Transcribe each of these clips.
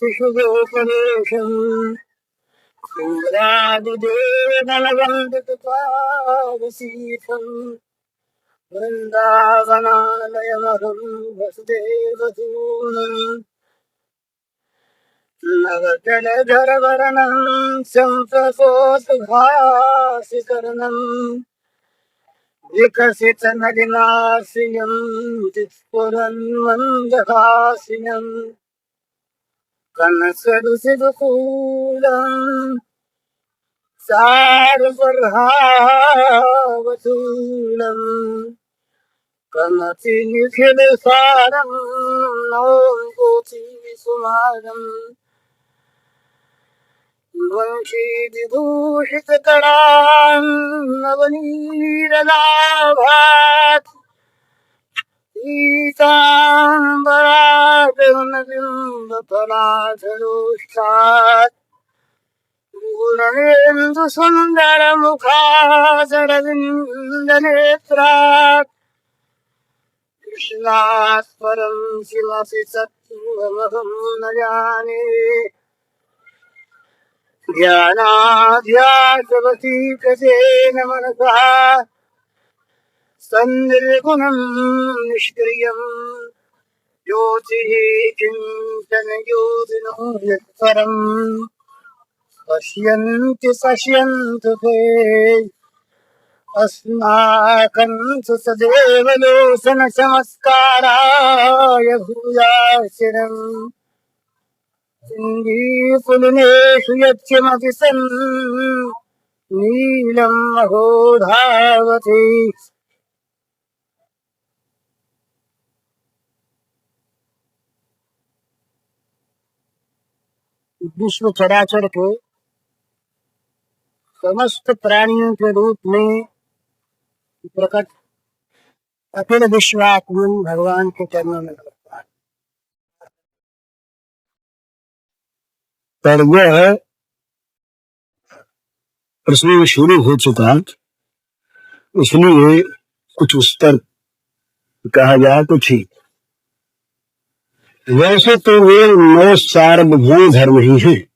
शुभोपदेशम् सूरादिदेवगणवन्दितपादशीठम् वृन्दावनालयमहं वसुदेवसूनम् नवजलधरवर्णं सम्प्रकोटभासिकर्णम् विकसितनलिनाश्रियं स्फुरन्मन्दहास्यम् कनकरुचिरकूलम् सारसर्हावतूलम् कमतिनिखिलसारं नौकोटिविसुमारम् वंशीविभूषितकरान्नवनीरलाभात् पीताम्बरागमनबिम्बफलाधरोष्ठात् गुणेन्दुसुन्दरमुखाचरविन्दनेत्रात् कृष्णात् परं किमपि तत्त्वमहं न जाने ज्ञानाध्यासवतीकसेन मनसा सन्निर्गुणं निष्क्रियम् ज्योतिः चिन्तनयोगिनो यत्परम् पश्यन्तु ते अस्माकं तु सदैव लोचनचमत्काराय भूयाशिरम् इन्दीपुलिनेषु यत्किमपि सन् नीलं महो धावति। विश्व चराचर के समस्त प्राणियों के रूप में प्रकट अखिल विश्वात्मन भगवान के चरणों में लगता है। पर यह प्रश्न शुरू हो चुका, इसलिए कुछ उस पर कहा जाए तो ठीक। वैसे तो वे 9 सार्वभौम धर्म ही हैं,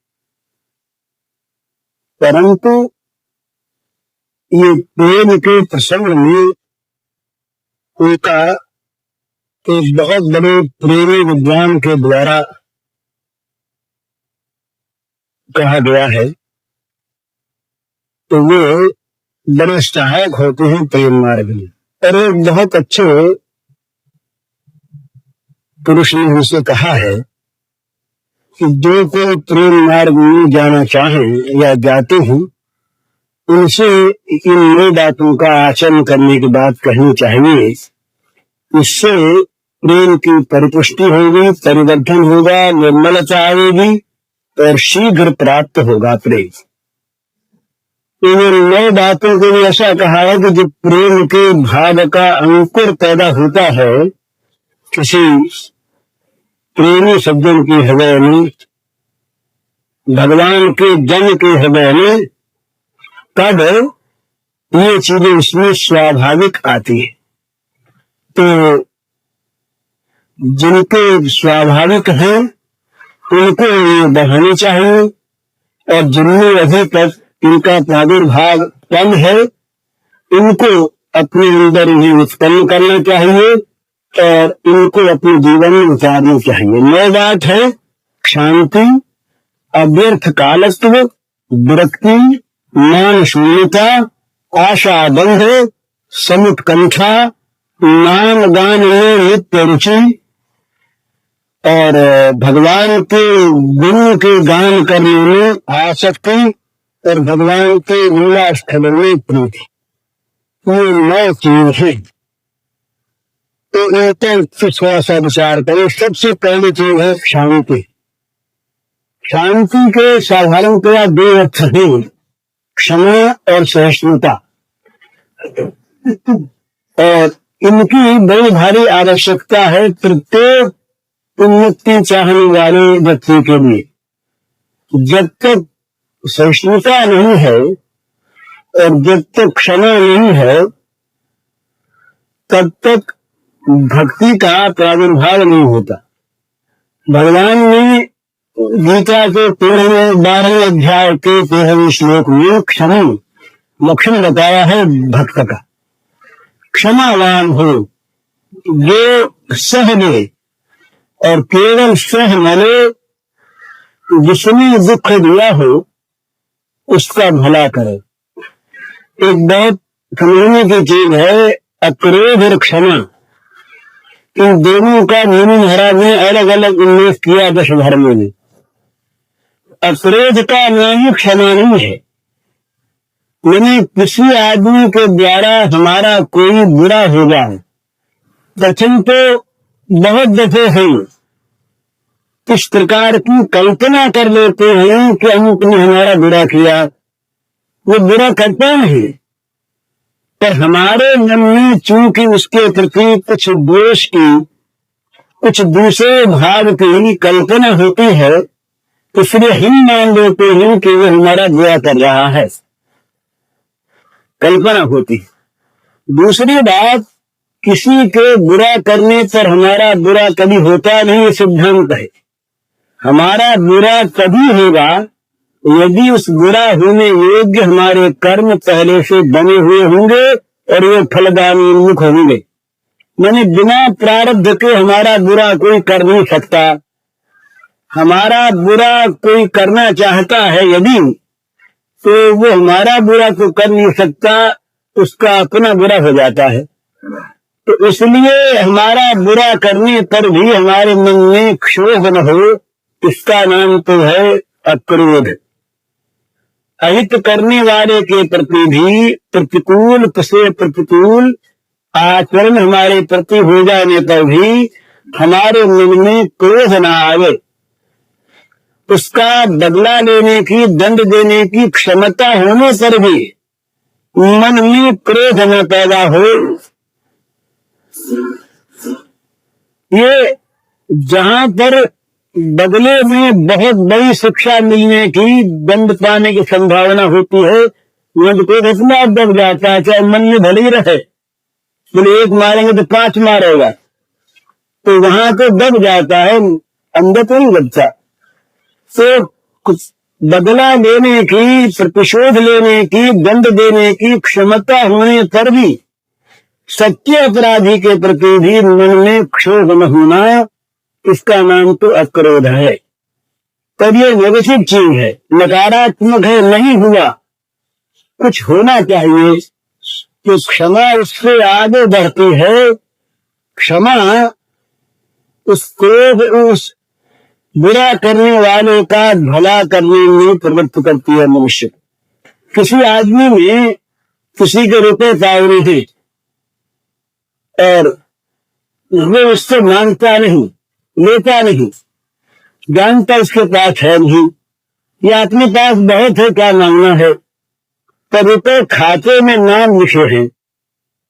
परंतु ये प्रेम के प्रसंग में उनका एक बहुत बड़े प्रेमी विद्वान के द्वारा कहा गया है, तो वे बड़े सहायक होते हैं प्रेम मार्ग में। और एक बहुत अच्छे पुरुष ने उनसे कहा है कि जो कोई प्रेम मार्ग में जाना चाहे या जाते हैं, उनसे इन 9 बातों का आचरण करने की बात कहनी चाहिए। इससे प्रेम की परिपुष्टि होगी, परिवर्तन होगा, निर्मलता आएगी और शीघ्र प्राप्त होगा प्रेम। इन 9 बातों के लिए ऐसा कहा है कि जब प्रेम के भाव का अंकुर पैदा होता है किसी प्रेमी सज्जन के हृदय में, भगवान के जन के हृदय में, तब ये चीजें उसमें स्वाभाविक आती है। तो जिनके स्वाभाविक हैं उनको ये बढ़ानी चाहिए, और जिनमें अभी तक इनका प्रादुर्भाव कम है इनको अपने अंदर इन्हें उत्पन्न करना चाहिए और इनको अपने जीवन में उतारना चाहिए। 9 बात है: शांति, अव्यर्थ कालत्व, विरक्ति, मान शून्यता, आशा बंध, समुत्कंठा, नाम गान में नित्य रुचि, और भगवान के गुण के गान करने में आसक्ति, और भगवान के लीला स्थल में प्रीति। ये 9 चीज है। तो एक थोड़ा सा विचार करें। सबसे पहली चीज है शांति। शांति के साधारणतया 2 अर्थ हैं: क्षमा और सहिष्णुता। और इनकी बड़ी भारी आवश्यकता है प्रत्येक उन्नति चाहने वाले व्यक्ति के लिए। जब तक सहिष्णुता नहीं है और जब तक क्षमा नहीं है, तब तक भक्ति का प्रादुर्भाव नहीं होता। भगवान ने गीता के 12वें अध्याय के 13वें श्लोक में क्षमा लक्षण बताया है भक्त का। क्षमावान हो, जो सह ले, और केवल सह न ले, जिसने दुख दिया हो उसका भला करे। एक बहुत समझने की चीज है अक्रोध और क्षमा। इन दोनों का मुनि महाराज ने अलग अलग उल्लेख किया दश धर्मों में। अक्रोध का नाम क्षमा नहीं है। यानी किसी आदमी के द्वारा हमारा कोई बुरा होगा, प्रथम तो बहुत दफे हैं इस प्रकार की कल्पना कर लेते हैं कि अमुक ने हमारा बुरा किया। वो बुरा करता नहीं, पर हमारे मन में चूंकि उसके प्रति कुछ द्वेष की, कुछ दूसरे भाव की कल्पना होती है, इसलिए हम मान लेते हैं कि वो हमारा बुरा कर रहा है। कल्पना होती। दूसरी बात, किसी के बुरा करने पर हमारा बुरा कभी होता नहीं, सिद्धांत है। हमारा बुरा तभी होगा यदि उस बुरा होने योग्य हमारे कर्म पहले से बने हुए होंगे और वे फलदानोन्मुख होंगे। मैंने बिना प्रारब्ध के हमारा बुरा कोई कर नहीं सकता। हमारा बुरा कोई करना चाहता है यदि, तो वो हमारा बुरा तो कर नहीं सकता, उसका अपना बुरा हो जाता है। तो इसलिए हमारा बुरा करने पर भी हमारे मन में क्षोभ न हो, इसका नाम तो है अक्रोध। अहित करने वाले के प्रति भी प्रतिकूल से प्रतिकूल आचरण हमारे प्रति हो जाने पर भी हमारे मन में क्रोध न आवे, उसका बदला लेने की, दंड देने की क्षमता होने पर भी मन में क्रोध न पैदा हो। ये जहां पर बदले में बहुत बड़ी शिक्षा मिलने की, दंड पाने की संभावना होती है, वह तो कोई अपने आप दब जाता है, चाहे मन में भले ही रहे। बोले एक मारेंगे तो 5 मारेगा, तो वहां तो दब जाता है, अंदर तो नहीं दबता। तो कुछ बदला लेने की, प्रतिशोध लेने की, दंड देने की क्षमता होने पर भी सच्चे अपराधी के प्रति भी मन में क्षोभ न होना, इसका नाम तो अक्रोध है। तब ये नेगेटिव चीज है, नकारात्मक है, नहीं हुआ, कुछ होना चाहिए। तो क्षमा उससे आगे बढ़ती है। क्षमा उस क्रोध, उस बुरा करने वाले का भला करने में प्रवृत्त करती है मनुष्य। किसी आदमी में किसी के रुपए पावरी थे और वो उससे मांगता नहीं, लेता नहीं, जानता उसके पास है नहीं, या अपने पास बहुत है, क्या मांगना है, पर रुपए खाते में नाम लिखे हैं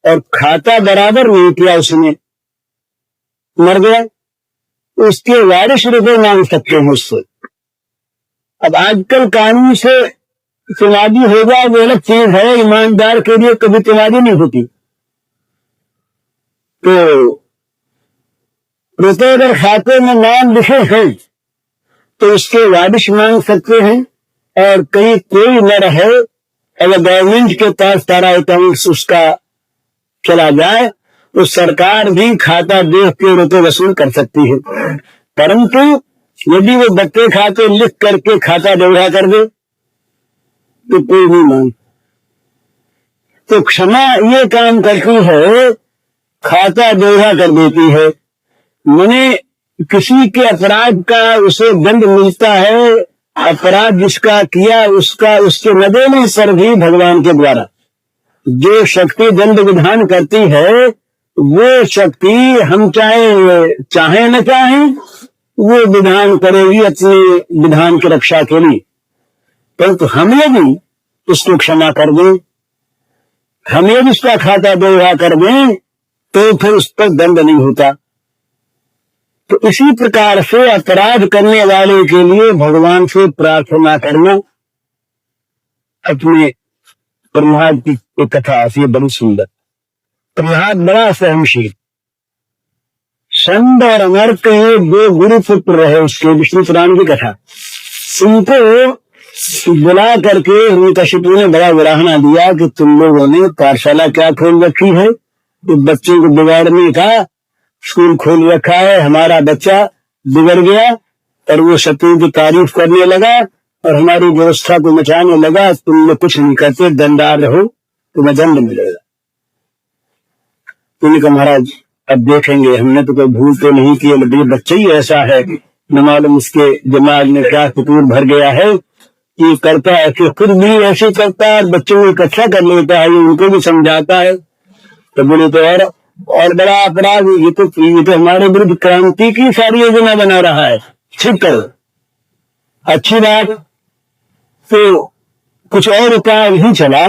और खाता बराबर नहीं किया, उसने मर गया, उसके वारिस रुपए मांग सकते हैं उससे। अब आजकल कानून से तिवारी हो जाए वो अलग चीज है, ईमानदार के लिए कभी तिवारी नहीं होती। तो रुपए अगर खाते में नाम लिखे हैं तो उसके वारिस मांग सकते हैं, और कहीं कोई न रहे, अगर गवर्नमेंट के पास सारा अकाउंट उसका चला जाए तो सरकार भी खाता देख के रुपए वसूल कर सकती है। परंतु यदि वो बच्चे खाते लिख करके खाता दोहरा कर दे तो कोई नहीं मांग। तो क्षमा ये काम करती है, खाता दोहरा कर देती है। मैंने किसी के अपराध का उसे दंड मिलता है, अपराध जिसका किया उसका, उसके न देने पर भी भगवान के द्वारा जो शक्ति दंड विधान करती है, वो शक्ति हम चाहे न चाहे वो विधान करेगी अपने विधान की रक्षा के लिए। परंतु हम यदि उसको क्षमा कर दें, हम यदि उसका खाता दोहरा कर दें, तो फिर उस पर दंड नहीं होता। तो इसी प्रकार से अपराध करने वाले के लिए भगवान से प्रार्थना करना। अपने प्रहलाद की एक कथा आती है बड़ी सुंदर। प्रहलाद बड़ा सहनशील, संड और अमर्क ये दो गुरु पुत्र रहे उसके, विष्णु पुराण की कथा। उनको बुला करके हिरण्यकशिपु ने बड़ा उलाहना दिया कि तुम लोगों ने पाठशाला क्या खोल रखी है, तो बच्चों को बिगाड़ने का स्कूल खोल रखा है, हमारा बच्चा बिगड़ गया और वो शत्रु की तारीफ करने लगा और हमारी व्यवस्था को मचाने लगा, तुम लोग कुछ नहीं करते, दंडार रहो, तुम्हें दंड मिलेगा। तुमने कहा महाराज अब देखेंगे, हमने तो कोई भूल तो नहीं की, ये बच्चा ही ऐसा है, न मालूम उसके दिमाग में क्या फितूर भर गया है कि करता है कि खुद भी ऐसे करता है, बच्चों को इकट्ठा कर लेता है, उनको भी समझाता है। तो बोले तो और बड़ा अपराध, ये तो हमारे विरुद्ध क्रांति की सारी योजना बना रहा है, ठीक करो। अच्छी बात, तो कुछ और उपाय नहीं चला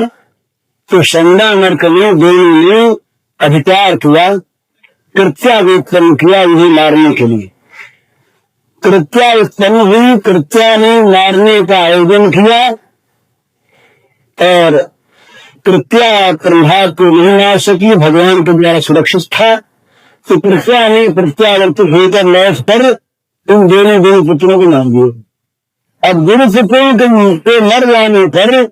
तो संडा नरक ने दोनों ने अधिकार किया, कृत्या उत्पन्न किया इन्हें मारने के लिए। कृत्या उत्पन्न हुई, कृत्या ने मारने का आयोजन किया और कृत्या प्रहलाद को नहीं मार सकी, भगवान के द्वारा सुरक्षित था। तो कृत्या ने प्रत्यावर्तित होकर लौट कर इन दोनों पुत्रों को मार दिया। अब गुरु पुत्रों के मर जाने पर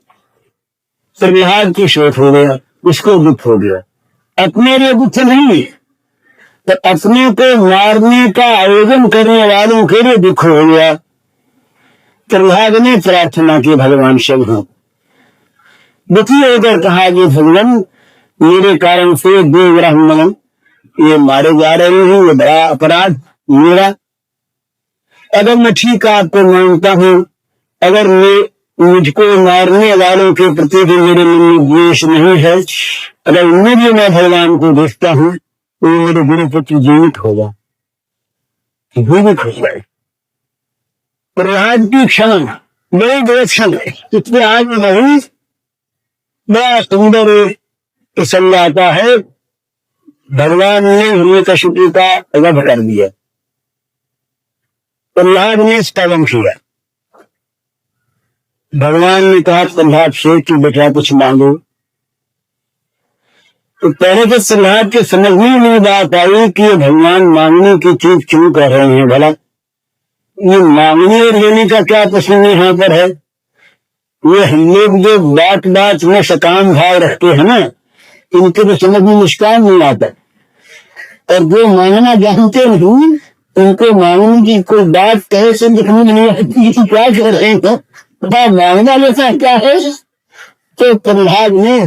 प्रहलाद की शोक हो गया, उसको दुख हो गया। अपने लिए दुख नहीं, तो अपने को मारने का आयोजन करने वालों के लिए दुख हो गया। प्रहलाद ने प्रार्थना की भगवान से, दुखी होकर कहा कि भगवान मेरे कारण से दो ब्राह्मण ये मारे जा रहे हैं, ये बड़ा अपराध मेरा। अगर मैं ठीक आपको मानता हूँ, अगर मुझको मारने वालों के प्रति भी मेरे मन में द्वेष नहीं है, अगर उनमें भी मैं भगवान को देखता हूँ तो मेरे गुरुपुत्र जीवित होगा, जीवित हो जाए। प्रहलाद की क्षण बड़ी विलक्षण है, इसमें आज नहीं बड़ा सुंदर प्रसंग आता है। भगवान ने हिरण्यकशिपु का वध कर दिया, प्रहलाद ने स्तवन किया। भगवान ने कहा प्रहलाद से कि बेटा कुछ मांगो। तो पहले तो प्रहलाद के समझ में नहीं बात आई कि ये भगवान मांगने की चीज क्यों कर रहे हैं, भला ये मांगने और लेने का क्या प्रश्न यहाँ पर है। ये हम लोग जो बात बात में सकाम भाव रखते हैं ना, इनके तो समझ में मुस्कान नहीं आता, और जो मांगना जानते नहीं उनको मांगने की कोई बात कहे से दिखने में नहीं आती, क्या कर रहे हैं, मांगना जैसा क्या है। तो प्रहलाद ने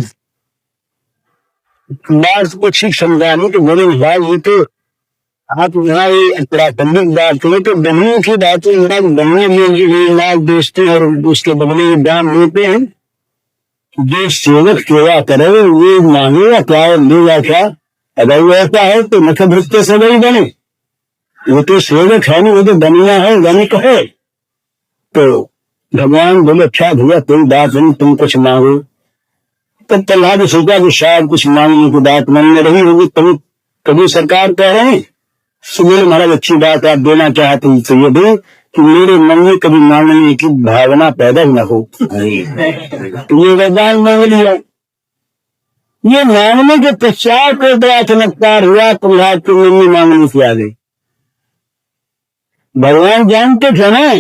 बात को ठीक समझाने तो बोले भाई ये तो आप यहाँ प्राथमिक बात करें तो बहनों की बात है, बहने में लाभ बेचते हैं और उसके बदले में दाम लेते हैं। जो सेवक सेवा करे वो मांगेगा क्या और लेगा क्या, अगर वो ऐसा है तो नख भृत्य से नहीं बने, वो तो सेवक है नहीं, वो तो बनिया है, धनिक है। तो भगवान बोले अच्छा भैया कोई बात नहीं, तुम कुछ मांगो। तब प्रहलाद ने सोचा कि शायद कुछ मांगने की बात मन में रही होगी, कभी सरकार कह रहे हैं सुबह महाराज अच्छी बात आप देना चाहते हैं तो ये दो कि मेरे मन में कभी मांगने की भावना पैदा ही न हो। तो ये वरदान मांग लिया। ये मांगने के पश्चात कोई बड़ा चमत्कार हुआ, प्रहलाद के मन में मांगने की आ गई। भगवान जानते थे ना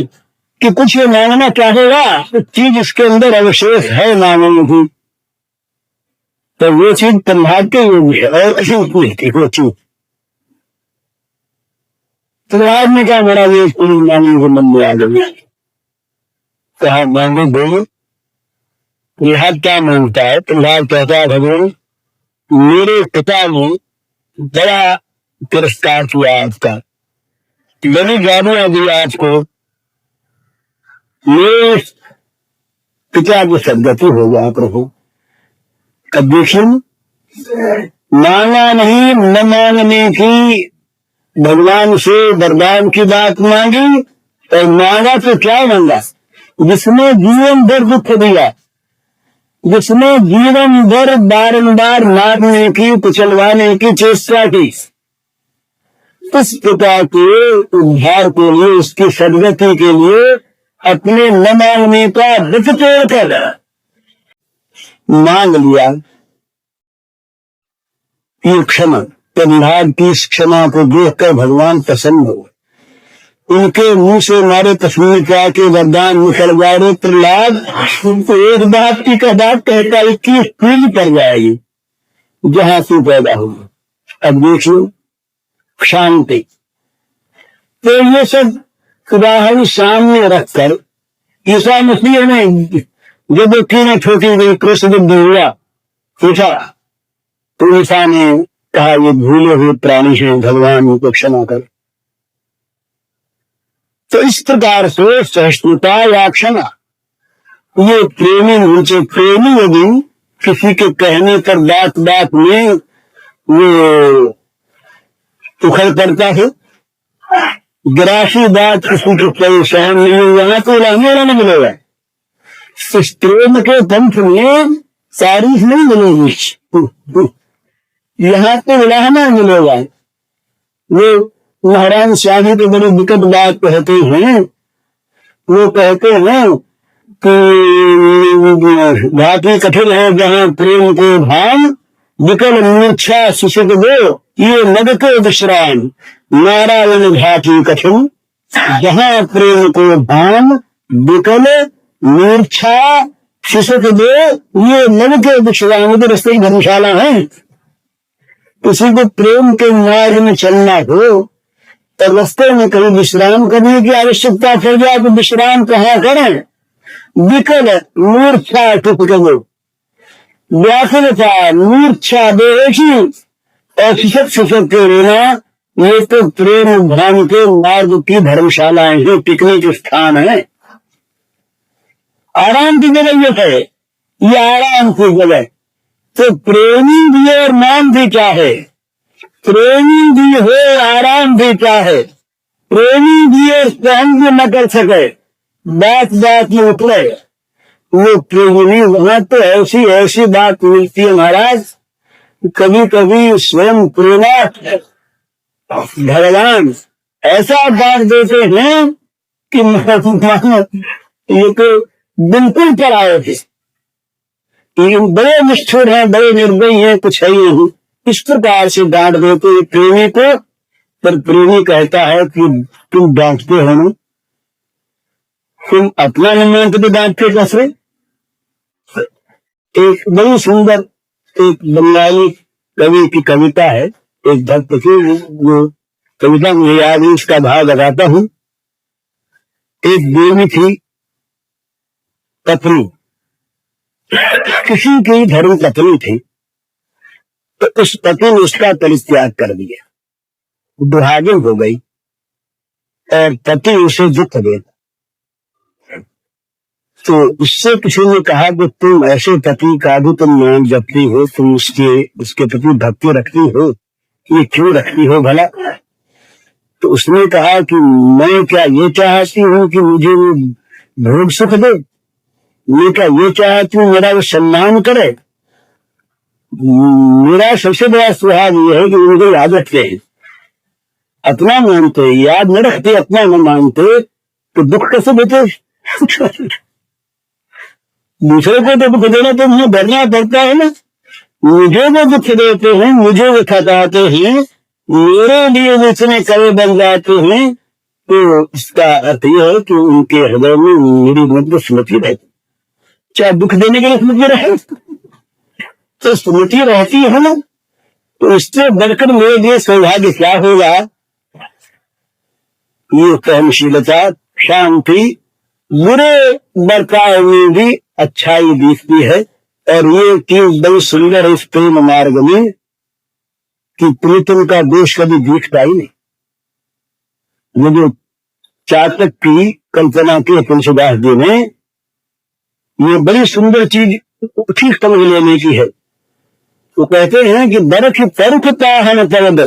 कि कुछ ये मांगना चाहेगा तो चीज इसके अंदर अवशेष है मांगने की, तो वो चीज प्रहलाद के योग्य है और ऐसी नहीं थी वो चीज। प्रहलाद ने कहा बड़ा ये मांगने के मन में आ गई, कहा मांगो बोलो। प्रहलाद क्या मांगता है, प्रहलाद कहता है भगवान मेरे पिता ने बड़ा तिरस्कार किया आपका, मैंने गालियां दी आपको, मेरे पिता की सदगति हो गया प्रभु। अब देखिए मांगा नहीं, न मांगने की भगवान से वरदान की बात मांगी और मांगा तो क्या मांगा, जिसने जीवन भर दुख दिया, जिसने जीवन भर बारंबार मारने की कुचलवाने की चेष्टा की, उस पिता के उद्धार के लिए उसकी सदगति के लिए अपने न मांगने का व्रत तोड़कर मांग लिया। ये क्षमा प्रहलाद की इस क्षमा को देखकर भगवान प्रसन्न हुए। उनके मुंह से मारे तस्वीर के वरदान निकल गए। रे प्रहलाद, तो एक बात की बात कहता है कि पीढ़ी पड़ जाएगी जहां तू पैदा हुआ। अब देखिए शांति। तो ये सब उदाहरण सामने रखकर ईसा मसीह ने जब कीड़े ठोकी गई कृष्ण हुआ पूछा, तो ईसा ने कहा ये भूले हुए प्राणी हैं, भगवान उनको क्षमा कर। तो इस प्रकार से सहिष्णुता या क्षमा ये प्रेमी उनसे प्रेमी यदि किसी के कहने पर बात बात में वो उखड़ पड़ता है, गिरासी बात किसी को परेशान नहीं होगा तो रहने नहीं मिलेगा। इस प्रेम के पंथ में तारीफ नहीं मिलेगी, यहाँ तो रहना मिलेगा। वो महाराज शाही तो बड़ी विकट बात कहते हैं। वो कहते हैं कि घाटी कठिन है जहाँ प्रेम के भाव, विकल मूर्छा शिशुक दो ये नग के विश्राम। नारायण घाटी कठिन जहाँ प्रेम को भाव, विकल मूर्छा शिशुक दो ये नग के विश्राम। तो रस्ते की धर्मशाला है। किसी को प्रेम के मार्ग में चलना हो तो रास्ते में कभी विश्राम करने की आवश्यकता पड़ जाए तो विश्राम कहाँ करें? विकल मूर्छा टुकड़ो, व्याकुलता मूर्छा बेहोशी और शिशक के रोना, ये तो प्रेम भाव के मार्ग की धर्मशालाएं हैं, पिकनिक स्थान है, आराम की जगह ये है, ये आराम की जगह। तो प्रेमी भी और नाम भी क्या है? प्रेमी भी हो आराम भी क्या है? प्रेमी भी और सहन भी न कर सके, बात बात में उतरे वो प्रेमी। वहां तो ऐसी ऐसी बात मिलती है महाराज, कभी कभी स्वयं प्रेमात भगवान ऐसा बात देते हैं कि ये तो बिल्कुल पर आए थे, बड़े निष्ठुर हैं, बड़े निर्दयी हैं, कुछ है ही नहीं। इस प्रकार से डांट देते प्रेमी को। पर प्रेमी कहता है कि तुम डांटते हो ना, तुम अपना निर्णय तो डांटते कैसे? एक बड़ी सुंदर एक बंगाली कवि की कविता है, एक भक्त की, वो कविता मुझे याद है, उसका भाव लगाता हूँ। एक देवी थी पत्नी, किसी की धर्म पत्नी थी, तो उस पति ने उसका परित्याग कर दिया, दुहागिन हो गई और पति उसे दुख देता। तो उससे किसी ने कहा कि तुम ऐसे पति का भी तुम नाम जपती हो, तुम उसके प्रति भक्ति रखती हो, ये क्यों रखती हो भला? तो उसने कहा कि मैं क्या ये चाहती हूँ कि मुझे वो भोग सुख दे? मैं क्या ये चाहती हूँ मेरा वो सम्मान करे? मेरा सबसे बड़ा सुहाग ये है कि उनको याद रखते हैं, अपना मानते, याद न रखते, अपना न मानते तो दुख कैसे देते? दूसरे को तो दुख देना तो मुझे डरना पड़ता है ना। मुझे वो दुख देते हैं, मुझे वो थकाते हैं, मेरे लिए वो इतने कड़े बन जाते हैं, तो इसका अर्थ यह है कि उनके हृदय में मेरी मतलब स्मृति रहती। चाहे दुख देने के लिए स्मृति रहे तो स्मृति रहती है ना। तो इससे बढ़कर मेरे लिए सौभाग्य क्या होगा? ये सहनशीलता, शांति, बुरे बर्ताव में भी अच्छाई दिखती है। और ये चीज बड़ी सुंदर है इस प्रेम मार्ग में कि प्रीतम का दोष कभी दिखता ही नहीं। वो जो चातक की कल्पना की तुलसीदास जी ने, ये बड़ी सुंदर चीज ठीक समझ लेने की है। वो कहते हैं कि बरख तरुख ताहन तरद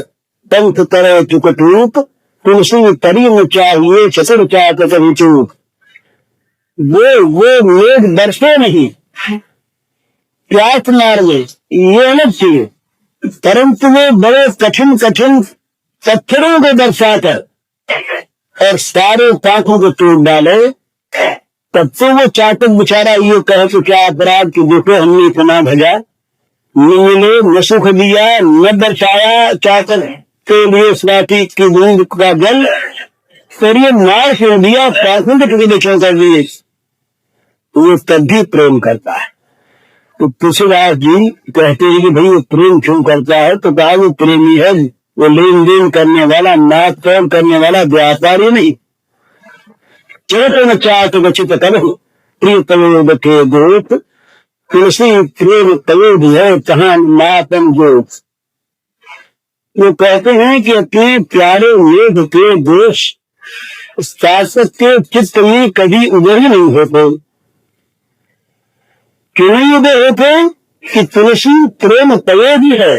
पंथ तरह चुकट रूप, तुलसी तरी में चाहिए चतुर चाक कभी चूक। वो मेघ बरसे नहीं, प्यास मारे, ये अलग चीज, परंतु वो बड़े कठिन कठिन पत्थरों को बरसाकर और सारे पाखों को तोड़ डाले, तब तो वो चातक बेचारा ये कहे तो क्या अपराध कि देखो हमने इतना भजा, न मिले, न सुख दिया, न दर्शाया चाकर के लिए स्वाति की बूंद का जल, शरीर नाश कर दिया, प्राथमिक विवेचन कर दिए, वो तब भी प्रेम करता है। तो तुलसीदास जी कहते हैं कि भाई वो प्रेम क्यों करता है, तो कहा वो प्रेमी है, वो लेन देन करने वाला, नाप तोल करने वाला व्यापारी नहीं। चलो न चाहत बचित कर प्रिय तवे के गोप, तुलसी प्रेम तवे भी है कहा मातम जोत। वो कहते हैं कि अपने प्यारे मेघ के दोष शासक के चित्त में कभी उदय नहीं होते। क्यों नहीं उदय होते कि तुलसी प्रेम तवे भी है,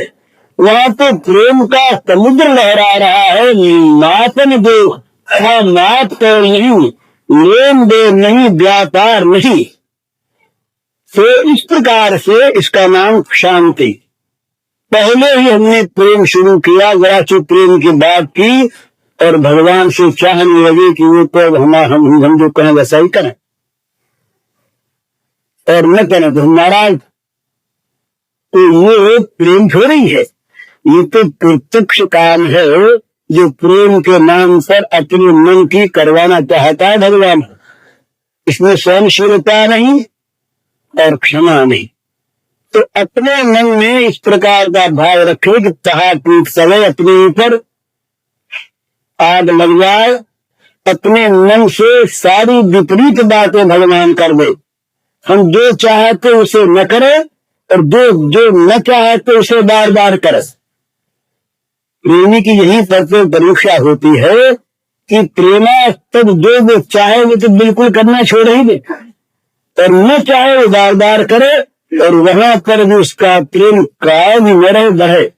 वहां तो प्रेम का समुद्र लहरा रहा है। मातन दो, हाँ मात तोल नहीं, लेन देन नहीं, व्यापार नहीं। तो इस प्रकार से इसका नाम शांति। पहले ही हमने प्रेम शुरू किया, जरा से प्रेम की बात की और भगवान से चाहने लगे कि वो तो हम जो कहें वैसा ही करें, और न करें तो हम नाराज। तो ये प्रेम थोड़ी है, ये तो प्रत्यक्ष काम है जो प्रेम के नाम पर अपने मन की करवाना चाहता है भगवान। इसमें सहनशीलता नहीं और क्षमा नहीं। तो अपने मन में इस प्रकार का भाव रखे कि तहा टूट सवे, अपने ऊपर आग लग जाए, अपने मन से सारी विपरीत बातें भगवान कर दे। हम जो चाहते उसे न करें और जो न चाहते उसे बार बार करें। प्रेमी की यही पर परीक्षा होती है कि प्रेमा तब जो चाहे वो तो बिल्कुल करना छोड़ ही दे, और न चाहे वो बार बार करे, और वहां पर भी उसका प्रेम कायम रहे बढ़े।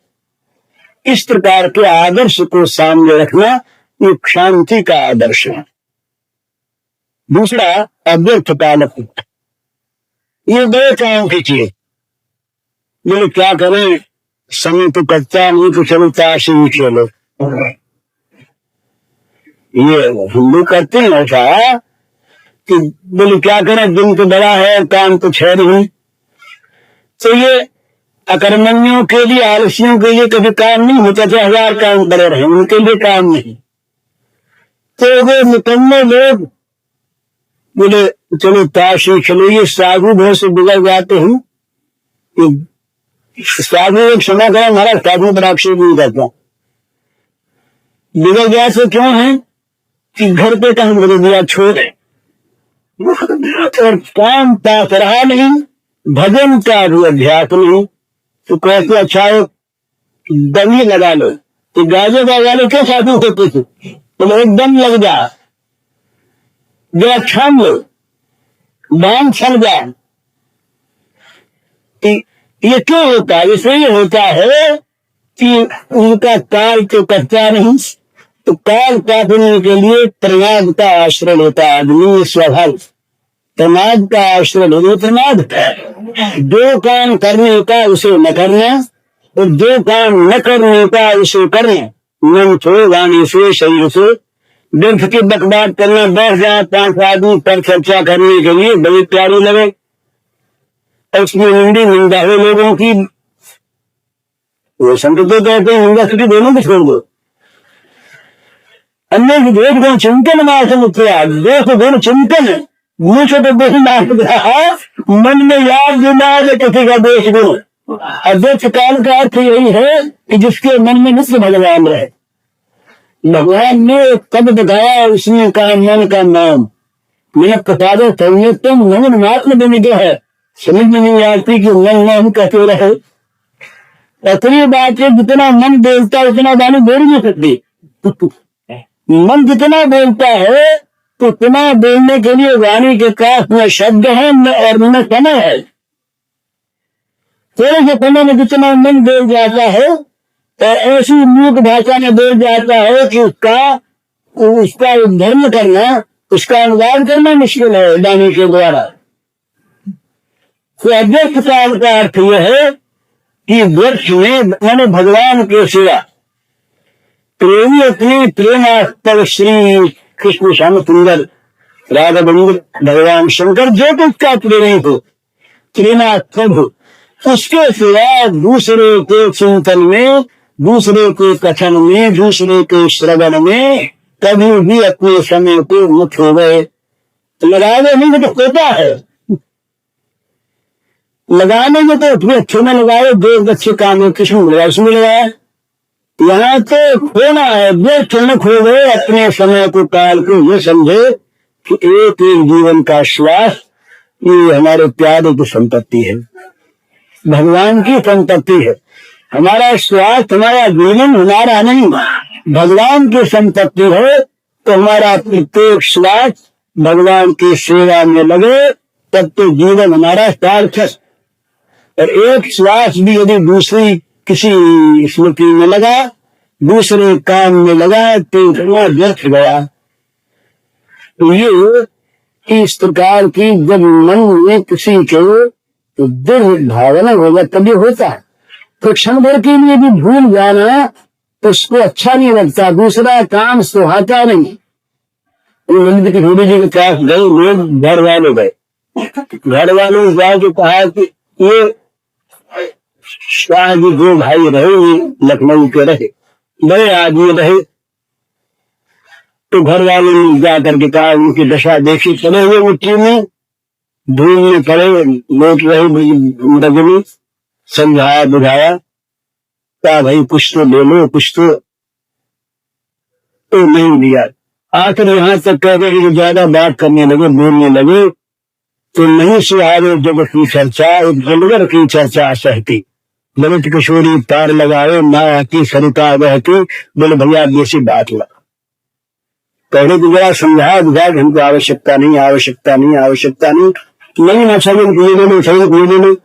इस प्रकार के आदर्श को सामने रखना ये शांति का आदर्श है। दूसरा अव्यर्थ कालक, ये दो काम कीजिए। बोले क्या करें, समय तो कच्चा नहीं, तो चलो ताशी चलो। ये हम लोग करते हैं ऐसा कि बोले क्या करें, दिन तो बड़ा है, काम तो छह नहीं। तो ये अकर्मण्यों के लिए, आलसियों के लिए कभी काम नहीं होता था, 1000 काम बड़े रहे, उनके लिए काम नहीं। तो वो निकलने लोग बोले चलो ताशी चलो। ये साधु भय से बिगड़ जाते हैं। साधु एक समय करें, हमारा साधु पर आक्षेप नहीं करता, बिगड़ गया तो क्यों है कि घर पे काम कर दिया छोड़े, और काम पास रहा नहीं, भजन का भी अभ्यास नहीं। तो कहते अच्छा दमी लगा लो, तो गाजे लगा लो, क्या साधु होते थे, तो एकदम लग जा, जरा छान लो, बांध छल जाए। ये क्यों होता है? इसलिए होता है कि उनका काल तो कच्चा नहीं। तो काल काटने के लिए प्रमाद का आश्रय लेता है आदमी, स्वभाव प्रमाद का आश्रय लेने। प्रमाद दो काम करने का उसे न करना, और दो काम न करने का उसे करना। मन से, वाणी से, शरीर से व्यर्थ की बकवाद करना। बैठ जाए 5 आदमी पर चर्चा करने के लिए, बड़ी प्यारी लगे, और उसमें निंदा हो लोगों की। वो संत तो कहते हैं निंदा स्तुति दोनों को छोड़ दो। अन्य विवेक गुण चिंतन मार्ग मुखिया, देश गुण चिंतन मुंह से तो देश मार्ग रहा, मन में याद दिला किसी का देश गुण। अध्यक्ष काल का अर्थ यही है कि जिसके मन में नित्य भगवान रहे। भगवान ने कब बताया, उसने कहा मन का नाम मेरा प्रसाद संयतम नमन मात्र बनित है। समझ में नहीं आती कि मन नाम कहते रहे। असली बात है, जितना मन बोलता है उतना वाणी बोल नहीं सकती। मन जितना बोलता है तो उतना बोलने के लिए वाणी के पास न शब्द है और न समय है। थोड़े से समय में जितना मन बोल जाता है और ऐसी मूक भाषा में बोल जाता है कि उसका धर्म करना, उसका अनुवाद करना मुश्किल है वाणी के द्वारा। तो अध्यक्ष काल का अर्थ यह है कि वृक्ष में मैंने भगवान के सिवा प्रेमी अपने प्रेमास्पद श्री कृष्ण श्याम सुंदर राधा बंधु भगवान शंकर जो कुछ का प्रेमी हो, प्रेमास्पद हो, उसके सिवा दूसरे के चिंतन में, दूसरे के कथन में, दूसरे के श्रवण में कभी भी अपने समय को मुक्त हो गए। लगाने नहीं तो होता है, लगाने में तो अपने अच्छे में लगाए, दो अच्छे काम है, किसी में उसमें लगाया। यहाँ तो खोना है, व्यर्थ न खो गए अपने समय को, काल को। ये समझे कि एक एक जीवन का श्वास ये हमारे प्यारे की संपत्ति है, भगवान की संपत्ति है। हमारा श्वास, हमारा जीवन हमारा नहीं, भगवान की संपत्ति है। तो हमारा प्रत्येक श्वास भगवान की सेवा में लगे, तब तो जीवन हमारा सार्थक। और एक श्वास भी यदि दूसरी किसी स्मृति में लगा, दूसरे काम में लगा, तो इतना व्यर्थ गया। तो ये इस प्रकार की जब मन में किसी के तो दृढ़ भावना होगा तभी होता है। तो क्षण भर के लिए भी भूल जाना तो उसको अच्छा नहीं लगता, दूसरा काम सुहाता नहीं। ललित किशोरी जी के पास गए लोग, घर वालों गए, घर वालों ने जाके कहा कि ये शाह जी दो भाई रहे, लखनऊ के रहे, बड़े आदमी रहे। तो घर वालों ने जाकर के कहा, उनकी दशा देखी, पड़े हुए मिट्टी में धूल में पड़े लोट रहे, रजनी समझाया बुझाया, क्या भाई कुछ तो ले लो, कुछ तो नहीं लिया। आखिर यहाँ तक कह गए कि ज्यादा बात करने लगे, बोलने लगे, तो नहीं सुहावे जगत की चर्चा, एक जलगर की चर्चा सहती। ललित किशोरी तार लगाए, माया की सरिता बहती, बोले भैया जैसी बात लगा। पहले तो जरा समझाया बुझाया, हमको आवश्यकता नहीं, आवश्यकता नहीं, आवश्यकता नहीं, नहीं ना सभी ले लो, सभी ले लो।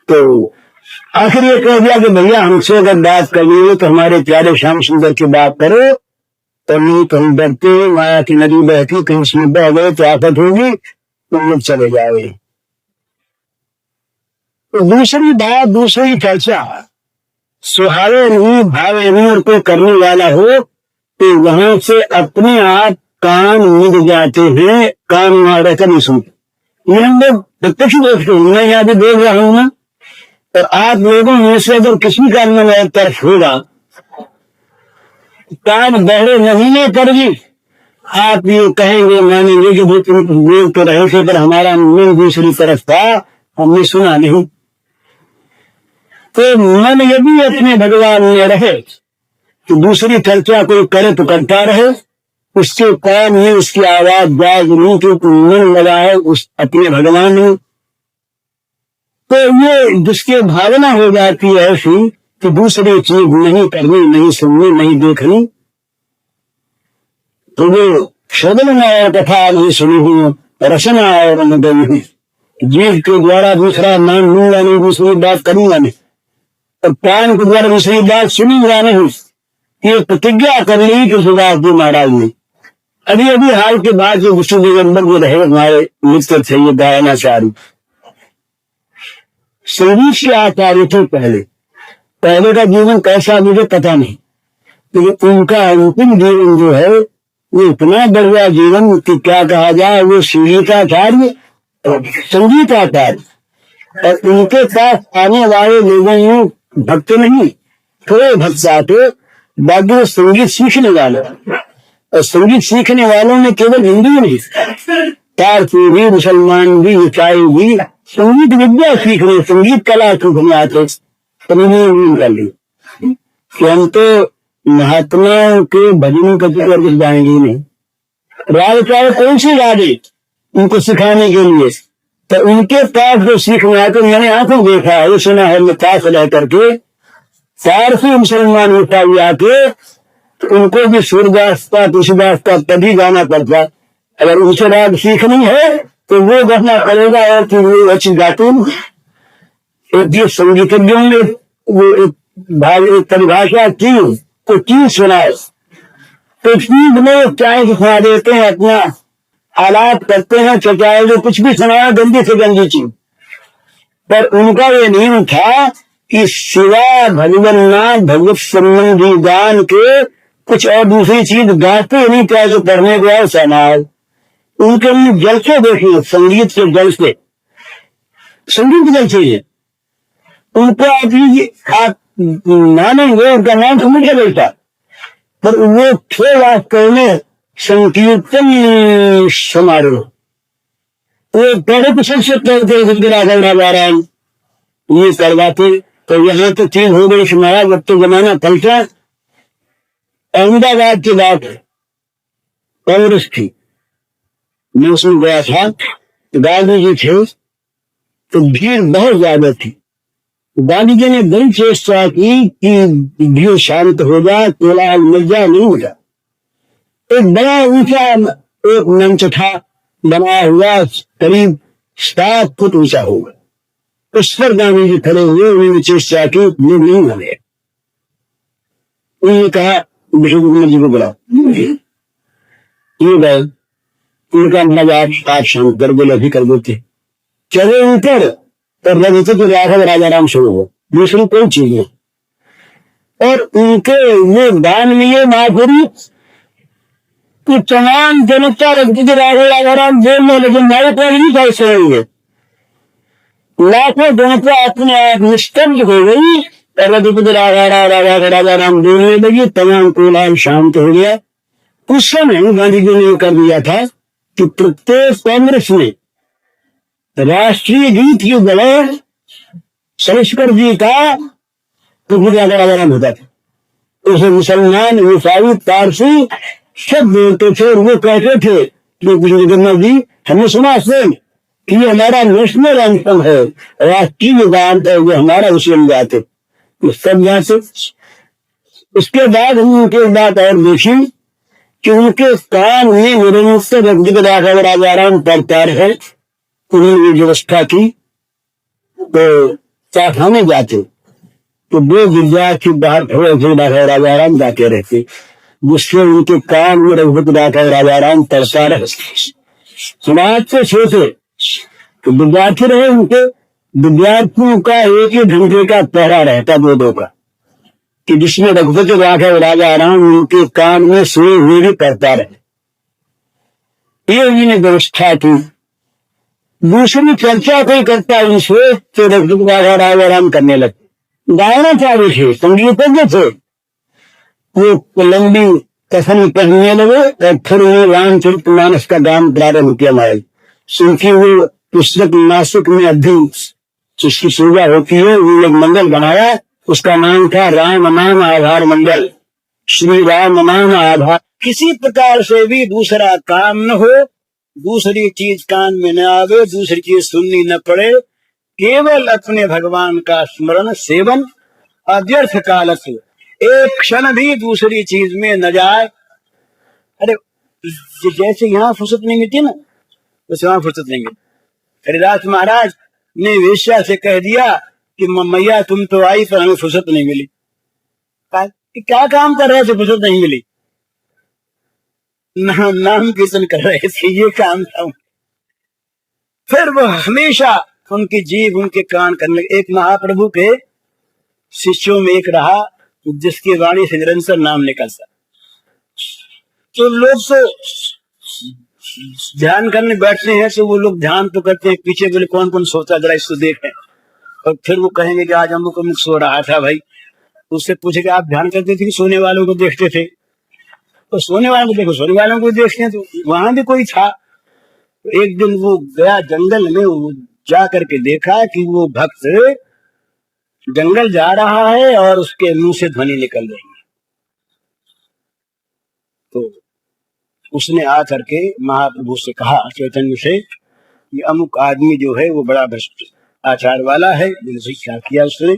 तो आखिर ये कह दिया कि भैया हमसे अगर बात करनी हो तो हमारे प्यारे श्याम सुंदर की बात करो, तो नहीं तो हम डरते, माया की नदी बहती, कहीं उसमें बह गए तो आफत होगी, तुम लोग चले जाओगे। तो दूसरी बात, दूसरी चर्चा सुहावे नहीं, भावे नहीं, और कोई करने वाला हो तो वहां से अपने आप कान मिल जाते हैं, कान वहां रहकर नहीं सुनते। ये हम लोग प्रत्यक्ष देखते हैं, मैं यहाँ भी देख रहा हूं ना। तो आप लोगों में से अगर किसी का मन तरफ होगा, कान बहरे नहीं कर भी आप ये कहेंगे, मानेंगे कि भाई तुम बोल तो रहे थे पर हमारा मन दूसरी तरफ था, हमने सुना नहीं। तो मन यदि अपने भगवान में रहे तो दूसरी चर्चा कोई करे तो करता रहे, उसके कान में उसकी आवाज जाग नहीं, क्योंकि मन लगा है उस अपने भगवान में। तो ये जिसके भावना हो जाती है ऐसी कि दूसरी चीज नहीं करनी, नहीं सुननी, नहीं देखनी, तो वो श्रवण में कथा नहीं सुनी हुई, रचना और नहीं, जीव के द्वारा दूसरा नाम लूंगा नहीं, दूसरी बात करूंगा नहीं, और कान के द्वारा दूसरी बात सुनूंगा नहीं। ये प्रतिज्ञा कर ली कि सुभाष जी महाराज ने अभी अभी हाल के बाद जो विष्णु दिगंबर जो रहे हमारे मित्र थे, ये गायनाचार्य, संगीत के आचार्य थे। पहले का जीवन कैसा मुझे पता नहीं, लेकिन उनका अंतिम जीवन जो है वो इतना बढ़िया जीवन कि क्या कहा जाए। वो संगीताचार्य, संगीताचार्य, और उनके पास आने वाले लोगों में भक्त नहीं, थोड़े भक्त आते, बाकी संगीत सीखने वाले, और संगीत सीखने वालों में केवल हिंदू नहीं, पारसी भी, मुसलमान भी, ईसाई भी संगीत विद्या सीख रहे, संगीत कला सीखने आते। कर ली कि हम तो महात्मा के भजनों का जिक्र जाएंगे नहीं, राग चाहे कौन सी रागे उनको सिखाने के लिए, तो उनके पास जो सीखना है तो मैंने आंखों देखा है, वो सुना है, मैं पास रह करके पारसी मुसलमान उठा हुआ आके, तो उनको भी सूरदास का, तुलसीदास का तभी गाना पड़ता। अगर उनसे राग सीखनी है तो वो गाना पड़ेगा, और कि वो अच्छी गाते एक संगीतज्ञों ने वो एक परिभाषा की तो चीज सुनाए, तो चीज में चाहे सुना देते हैं, अपना आलाप करते हैं, तो चाहे वो कुछ भी सुनाया गंदी से गंदी चीज, पर उनका ये नियम था कि सिवा भगवान नाम भगवत संबंधी गान के कुछ और दूसरी चीज गाते नहीं, चाहे तो पढ़ने गया समाज। उनके जल से देखिए, संगीत के जल से संगीत बदल चाहिए उनको। आप मानेंगे उनका नाम तो मुझे बेटा, पर वो थे वास्तव में संकीर्तन समारोह। वो पहले तो सबसे पहले राघव राजाराम ये करवाते, तो यहाँ तो चीज हो गई सुनाया। जब तो जमाना पलटा, अहमदाबाद की बात है, कांग्रेस थी, मैं उसमें गया था, गांधी जी थे, तो भीड़ बहुत ज्यादा थी। गांधी जी ने बड़ी चेष्टा की कि भीड़ शांत हो जाए, कोलाहल मिल जाए, नहीं हो जाए। एक बड़ा ऊंचा एक मंच था बनाया हुआ, करीब 7 फुट ऊंचा होगा, उस पर गांधी जी खड़े हुए। उन्होंने चेष्टा की, लोग नहीं माने। उन्होंने कहा विश्वकर्मा जी को बुलाओ। ये गए, उनका नवाब आप शांत कर बोले, अभी कर देते। चले ऊपर और लगे तो राघव राजाराम शुरू हो, दूसरी कोई चीज नहीं। और उनके वो दान में ये महापुरी कि तमाम जनता रखती थी राघव राजाराम बोलने, लेकिन मेरे को नहीं कर सकेंगे। लाखों जनता अपने आप निस्तब्ध हो गई, राजाराम बोलने लगी, तमाम कोलाहल शांत हो गया। उस समय गांधी जी ने कर दिया था कि प्रत्येक कांग्रेस में राष्ट्रीय गीत के बगैर शंकर जी का तो राजाराम होता था। उसे मुसलमान, ईसाई, पारसी सब बोलते थे, और वो कहते थे कि जगन्नाथ जी हमें सुना से कि ये हमारा नेशनल एंथम है, राष्ट्रीय गान है, वो हमारा उसे गाते, सब गाते। उसके बाद हम उनके बात और देखी कि उनके कान में निरंतर राघव राजाराम पढ़ता रहे। उन्होंने व्यवस्था की, तो चाखाने जाते तो दो विद्यार्थी बाहर खड़े थे, राघव राजाराम गाते रहते, जिससे उनके कान में रघुपति राघव राजाराम पढ़ता रहे। समाज से सोचे तो विद्यार्थी रहे, उनके विद्यार्थियों का एक ही घंटे का पहरा रहता, दो का, कि जिसमें रघुपति राघव राजाराम उनके कान में सोए हुए भी पढ़ता रहे। ये उन्होंने व्यवस्था की। दूसरी चर्चा कोई करता उनसे तो रघुपति राघव राजाराम करने लगते। गायना चालू थे, संगीतज्ञ थे, वो लंबी कथन पढ़ने लगे और फिर उन्हें रामचरितमानस का गान प्रारंभ किया। माए सुनती वो पुस्तक मासिक में अध्ययन जिसकी पूजा होती है, वो लोग मंडल बनाया, उसका नाम था राम नाम आधार मंडल। श्री राम नाम आधार, किसी प्रकार से भी दूसरा काम न हो, दूसरी चीज कान में न आवे, दूसरी चीज सुननी न पड़े, केवल अपने भगवान का स्मरण सेवन, अव्यर्थ काल से एक क्षण भी दूसरी चीज में न जाए। अरे जैसे यहाँ फुर्सत नहीं मिलती ना, वैसे वहां फुर्सत नहीं मिलती। हरिदास महाराज ने वेश्या से कह दिया कि मैया तुम तो आई पर हमें फुर्सत नहीं मिली। क्या काम कर रहे थे, फुर्सत नहीं मिली? नाम कीर्तन कर रहे थे, ये काम था। फिर वो हमेशा उनकी जीभ उनके कान करने। एक महाप्रभु के शिष्यों में एक रहा जिसकी वाणी से निरंतर नाम निकलता, तो लोग तो ध्यान करने बैठते हैं, तो वो लोग ध्यान तो करते हैं, पीछे बोले कौन कौन सोता, जरा इसको देखें। और फिर वो कहेंगे कि आज हम लोग सो रहा था भाई, उससे पूछेगा आप ध्यान करते थे कि सोने वालों को देखते थे? तो सोने वालों को देखो, सोने वालों को देखते हैं। तो वहां भी कोई था। तो एक दिन वो गया जंगल में, वो जा करके देखा कि वो भक्त जंगल जा रहा है और उसके मुंह से ध्वनि निकल रही है। तो उसने आकर के महाप्रभु से कहा, चैतन्य से, कि अमुक आदमी जो है वो बड़ा भ्रष्ट आचार वाला है। क्या किया उसने?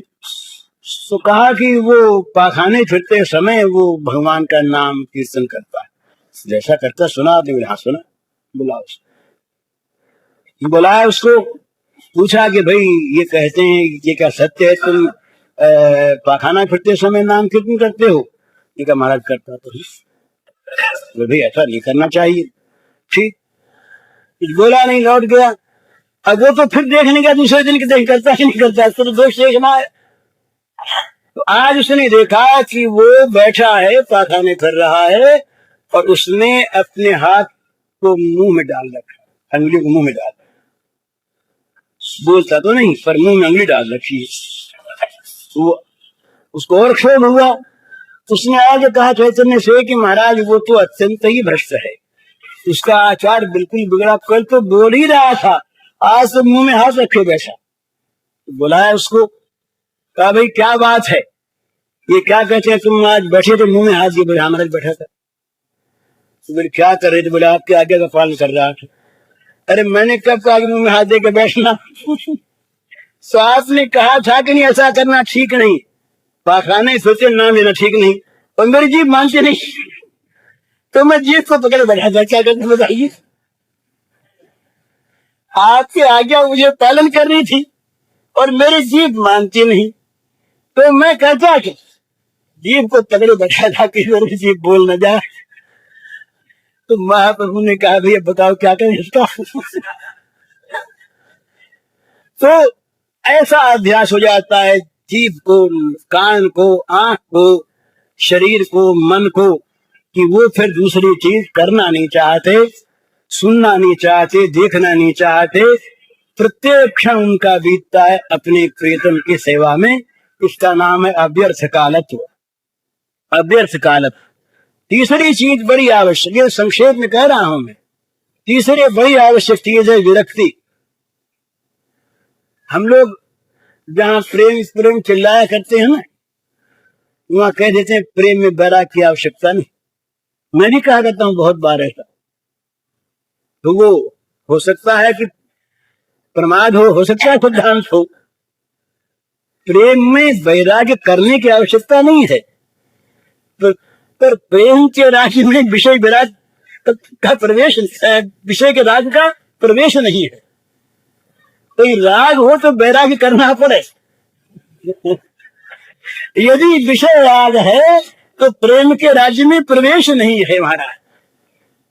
तो कहा कि वो पाखाने फिरते समय वो भगवान का नाम कीर्तन करता है। जैसा करता सुना आपने? हाँ सुना। बुलाओ उसको। बुलाया उसको, पूछा कि भाई ये कहते हैं ये क्या सत्य है, तुम पाखाना फिरते समय नाम कीर्तन करते हो? ये क्या महाराज करता तो भाई ऐसा नहीं करना चाहिए। ठीक, बोला नहीं, लौट गया। अब वो तो फिर देखने का दूसरे दिन की करता ही नहीं करता, तो दोष देखना है। तो आज उसने देखा कि वो बैठा है, पाखाने फिर रहा है, और उसने अपने हाथ को मुंह में डाल रखा, अंगुली को मुंह में डाल। बोलता तो नहीं पर मुंह में उंगली डाल रखी है। वो उसको और क्षोभ हुआ। उसने आगे कहा चैतन्य से कि महाराज वो तो अत्यंत ही भ्रष्ट है, उसका आचार बिल्कुल बिगड़ा, कल तो बोल ही रहा था, आज तो मुंह में हाथ रखे बैठा। बुलाया उसको, कहा भाई क्या बात है, ये क्या कहते हैं तुम आज बैठे थे मुंह में हाथ दिए? बोले महाराज बैठा था। तो बोले क्या कर रहे थे? बोले आपके आज्ञा का पालन कर रहा था। अरे मैंने कब कहा मुंह में हाथ दे के बैठना? तो आपने कहा था कि नहीं ऐसा करना ठीक नहीं, पाखाने सोचे नाम लेना ठीक नहीं, और मेरी जीभ मानती नहीं, तो मैं जीभ को पकड़ बैठा था। क्या करते बताइए, आपकी आज्ञा मुझे पालन करनी थी और मेरी जीभ मानती नहीं, तो मैं कहता कि जीभ को पकड़े बैठा था कि मेरी जीभ बोल न जाए। तो महाप्रभु ने कहा भैया बताओ क्या करें इसका। तो ऐसा अभ्यास हो जाता है जीभ को, कान को, आंख को, शरीर को, मन को, कि वो फिर दूसरी चीज करना नहीं चाहते, सुनना नहीं चाहते, देखना नहीं चाहते। प्रत्येक क्षण उनका बीतता है अपने प्रियतम की सेवा में। इसका नाम है अव्यर्थ कालत्व। अव्यर्थ कालत्व। तीसरी चीज बड़ी आवश्यक है, संक्षेप में कह रहा हूं मैं, तीसरी बड़ी आवश्यक चीज है विरक्ति। हम लोग जहां प्रेम प्रेम चिल्लाया करते हैं ना, वहां कह देते हैं प्रेम में वैराग्य की आवश्यकता नहीं। मैं भी कहा करता हूं बहुत बार ऐसा। तो वो हो सकता है कि प्रमाद हो सकता है सिद्धांत हो। प्रेम में वैराग्य करने की आवश्यकता नहीं है, पर प्रेम के राज्य में विषय विराग का प्रवेश, विषय के राग का प्रवेश नहीं है। कोई राग हो तो वैराग्य करना पड़े। यदि विषय राग है तो प्रेम के राज्य में प्रवेश नहीं है। हमारा